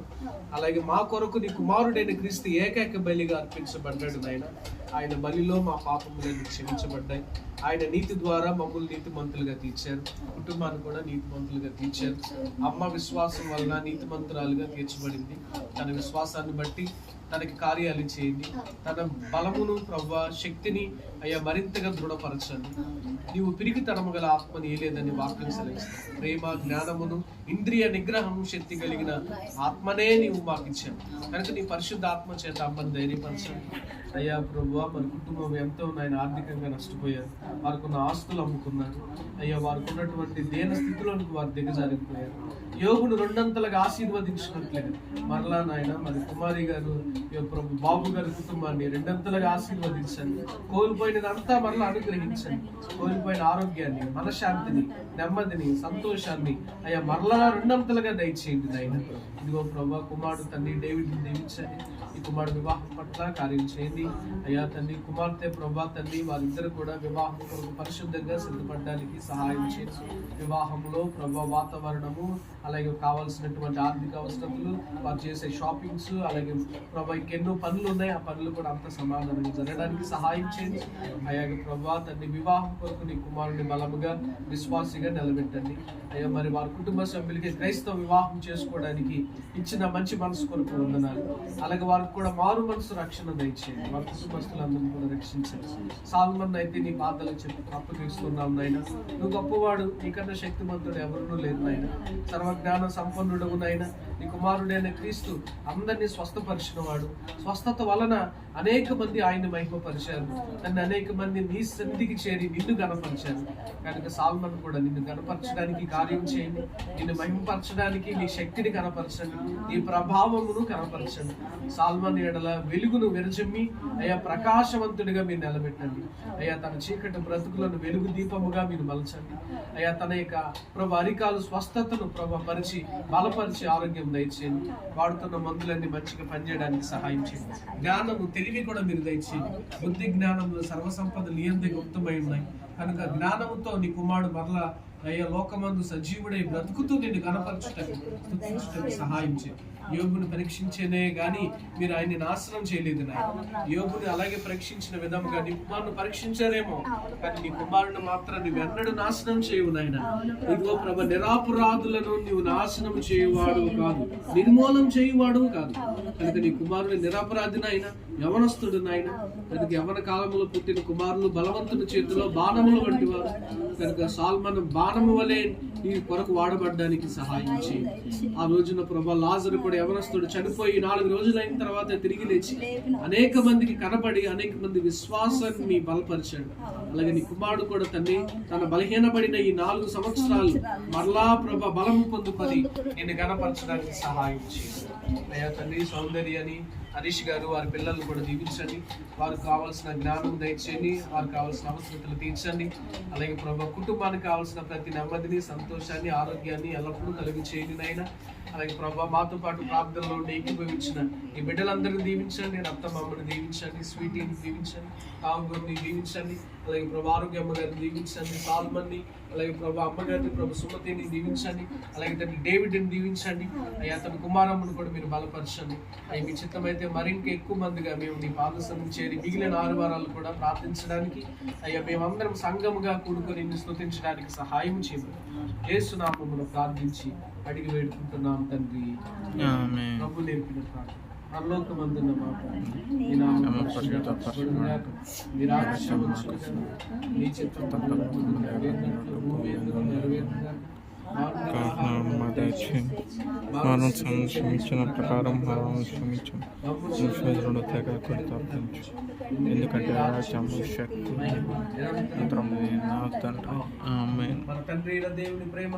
అలాగే మా కొరకు నీ కుమారుడైన క్రీస్తు ఏకైక బలిగా అర్పించబడ్డాడు నాయన. ఆయన బలిలో మా పాపములన్నీ క్షమించబడ్డాయి. ఆయన నీతి ద్వారా మమ్మల్ని నీతిమంతులుగా తీర్చారు, కుటుంబాన్ని కూడా నీతిమంతులుగా తీర్చారు. అమ్మ విశ్వాసం వలన నీతిమంతురాలుగా తీర్చబడింది. తన విశ్వాసాన్ని బట్టి తనకి కార్యాలు చేయండి. తన బలమును ప్రభా శక్తిని అయ్యా మరింతగా దృఢపరచండి. నీవు పిరికితనము గల ఆత్మని ఏలేదని వాక్యం సెలవిస్తావు. ప్రేమ జ్ఞానమును ఇంద్రియ నిగ్రహము శక్తి కలిగిన ఆత్మనే నీవు మాకు ఇచ్చావు. కనుక నీ పరిశుద్ధ ఆత్మ చేత అమ్మని ధైర్యపరచండి అయ్యా ప్రభా. మన కుటుంబం ఎంతో ఆయన ఆర్థికంగా నష్టపోయారు, వారికి ఉన్న ఆస్తులు అమ్ముకున్నారు అయ్యా. వారికి ఉన్నటువంటి దేన స్థితిలోనికి వారు దిగజారిపోయారు. యోగును 2 అంతలుగా ఆశీర్వదించినట్లుగా మరలా నాయన మరి కుమారి గారు ప్రభు బాబు గారి కుటుంబాన్ని రెండంతలుగా ఆశీర్వదించండి. కోల్పోయినదంతా మరలా అనుగ్రహించండి. కోల్పోయిన ఆరోగ్యాన్ని, మనశ్శాంతిని, నెమ్మదిని, సంతోషాన్ని అయ్యా మరలా రెండంతలుగా దయచేయండి నాయన. ఇదిగో ప్రభు కుమారుడు తండ్రి డేవిడ్ని దీవించండి. ఈ కుమారుడు వివాహం పట్ల కార్యం చేయండి అయ్యా తండ్రి. కుమార్తె ప్రభా తండ్రి వారిద్దరు కూడా వివాహం కొరకు పరిశుద్ధంగా సిద్ధపడడానికి సహాయం చేయండి. వివాహంలో ప్రభా వాతావరణము, అలాగే కావాల్సినటువంటి ఆర్థిక అవసరతలు, వారు చేసే షాపింగ్స్, అలాగే ప్రభా ఇంకెన్నో పనులు ఉన్నాయి, ఆ పనులు కూడా అంత సమాధానంగా జరగడానికి సహాయం చేయండి అయ్యా. ప్రభా తండ్రి వివాహం కొరకు నీ కుమారుడిని బలముగా విశ్వాసిగా నిలబెట్టండి అయ్యా. మరి వారి కుటుంబ సభ్యులకి క్రైస్తవ వివాహం చేసుకోవడానికి ఇచ్చిన మంచి మనసు కొరకు వందనాలు. అలాగే వారికి కూడా మారు మనసు రక్షణ దయచేయండి. వారి కుటుంబస్తులందరినీ కూడా రక్షించండి. సాల్మన్ అయితే నీ పాదాలకు చెప్పి అప్పగిస్తున్నాం నాయన. నువ్వు గొప్పవాడు, నీకన్నా శక్తిమంతుడు ఎవరునూ లేదు నాయన. సర్వజ్ఞాన సంపన్నుడు నాయన. నీ కుమారుడైన క్రీస్తు అందరినీ స్వస్థపరిచిన వాడు. స్వస్థత వలన అనేక మంది ఆయన మహిమపరిచారు. నన్ను అనేక మంది నీ సన్నిధికి చేరి నిన్ను గణపరిచారు. కనుక సాల్మన్ కూడా నిన్ను గణపరచడానికి కార్యం చేయండి. నిన్ను మహిమపరచడానికి నీ శక్తిని కనపరచండి, నీ ప్రభావమును కనపరచండి. సాల్మన్ ఎడల వెలుగును విరజమ్మి అయ్యా ప్రకాశవంతుడిగా మీరు నిలబెట్టండి అయ్యా. తన చీకటి బ్రతుకులను వెలుగు దీపముగా మీరు మలచండి అయ్యా. తన యొక్క ప్రభు అరికాలు స్వస్థతను ప్రభు పరిచి బలపరిచి ఆరోగ్యం దయచేయండి. వాడుతున్న మందులన్నీ మంచిగా పనిచేయడానికి సహాయం చేయండి. జ్ఞానము, తెలివి కూడా మీరు దయచేయండి. బుద్ధి జ్ఞానము సర్వసంపదలు నీ యందే గుప్తమై ఉన్నాయి. కనుక జ్ఞానముతో నీ కుమారుడు మరలా అయ్యా లోకమందు సజీవుడై బ్రతుకుతూ నిన్ను కనపరచుటకు సహాయం చేయండి. యోగుని పరీక్షించేనే గాని మీరు ఆయన్ని నాశనం చేయలేదు నాయన. యోగుని అలాగే పరీక్షించిన విధముగా నీ కుమారుని పరీక్షించారేమో, కానీ నీ కుమారుని మాత్రం నువ్వు ఎన్నడూ నాశనం చేయవు నాయన. ఇదిగో ప్రభు నిరాపరాధులను నీవు నాశనం చేయువాడు కాదు, నిర్మూలం చేయువాడు కాదు. కనుక నీ కుమారుని నిరపరాధి నాయన, యవనస్తుడు నాయన. కనుక యవన కాలంలో పుట్టిన కుమారులు బలవంతుని చేతిలో బాణములు వంటి వారు. కనుక సాల్మన్ బాణము వలె ఈ కొరకు వాడబడ్డానికి సహాయం చేయండి. ఆ రోజున ప్రభా లాజరు కూడా యవనస్తుడు చనిపోయి 4 రోజులైన తర్వాత తిరిగి లేచి అనేక మందికి కనబడి అనేక మంది విశ్వాసాన్ని బలపరిచాడు. అలాగే నీ కుమారుడు కూడా తన బలహీనపడిన ఈ 4 సంవత్సరాలు మరలా ప్రభా బలము పొందుకొని నిన్ను గణపరచడానికి సహాయం చేయండి అయ్యా. తండ్రి సౌందర్యాన్ని హరీష్ గారు వారి పిల్లలను కూడా దీవించండి. వారికి కావాల్సిన జ్ఞానం దయచేయండి, వారికి కావాల్సిన అవసరతలు తీర్చండి. అలాగే ప్రభా కుటుంబానికి కావాల్సిన ప్రతి నెమ్మదిని, సంతోషాన్ని, ఆరోగ్యాన్ని ఎల్లప్పుడూ కలిగి చేయండి నాయన. అలాగే ప్రభా మాతో పాటు ప్రార్థనలో ఏకీభవించిన ఈ బిడ్డలందరినీ దీవించండి. రక్తమ్మని దీవించండి, స్వీటీని దీవించండి, కావుని దీవించండి. అలాగే ప్రభా ఆరోగ్య అమ్మగారిని దీవించండి, సాల్మన్ని, అలాగే ప్రభా అమ్మగారిని, ప్రభు సుమతిని దీవించండి. అలాగే తన డేవిడ్ని దీవించండి అయ్యా. తన కుమారమ్మను కూడా మీరు బలపరచండి అయ్యి. మీ చిత్తమైతే మరి ఇంకా ఎక్కువ మందిగా మేము నీ పాదసనం చేరి మిగిలిన 6 వారాలు కూడా ప్రార్థించడానికి అయ్యా మేమందరం సంఘముగా కూడుకొని నిన్ను స్తుతించడానికి సహాయం చేయమని యేసు నామములో ప్రార్థించి అడిగి వేడుకుంటున్నాం తండ్రి. ప్రభు నేర్పిన ప్రార్థన. పరలోకమందున్న మా తండ్రి, నీ నామము పరిశుద్ధపరచబడుగాక. నీ రాజ్యం వచ్చుగాక. నీ చిత్తం పరలోకమందు నెరవేరునట్లు భూమి యందు నెరవేరుగాక. మనం క్షమించిన ప్రకారం మనం క్షమించు తెగ తప్పించు. ఎందుకంటే రాజ్యము శక్తి నా తండ్రి. మన తండ్రి అయిన దేవుని ప్రేమ,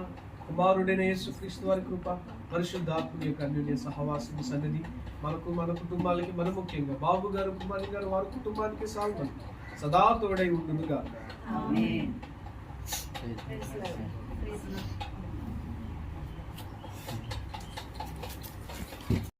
కుమారుడైన యేసుక్రీస్తు వారి కృప, పరిశుద్ధాత్మ యొక్క అన్యోన్య సహవాసం సన్నిధి మనకు, మన కుటుంబాలకి, మన ముఖ్యంగా బాబు గారు, కుమారి గారు, వారి కుటుంబానికి సాల్మన్ సదా తోడై ఉండునుగా. ఆమేన్.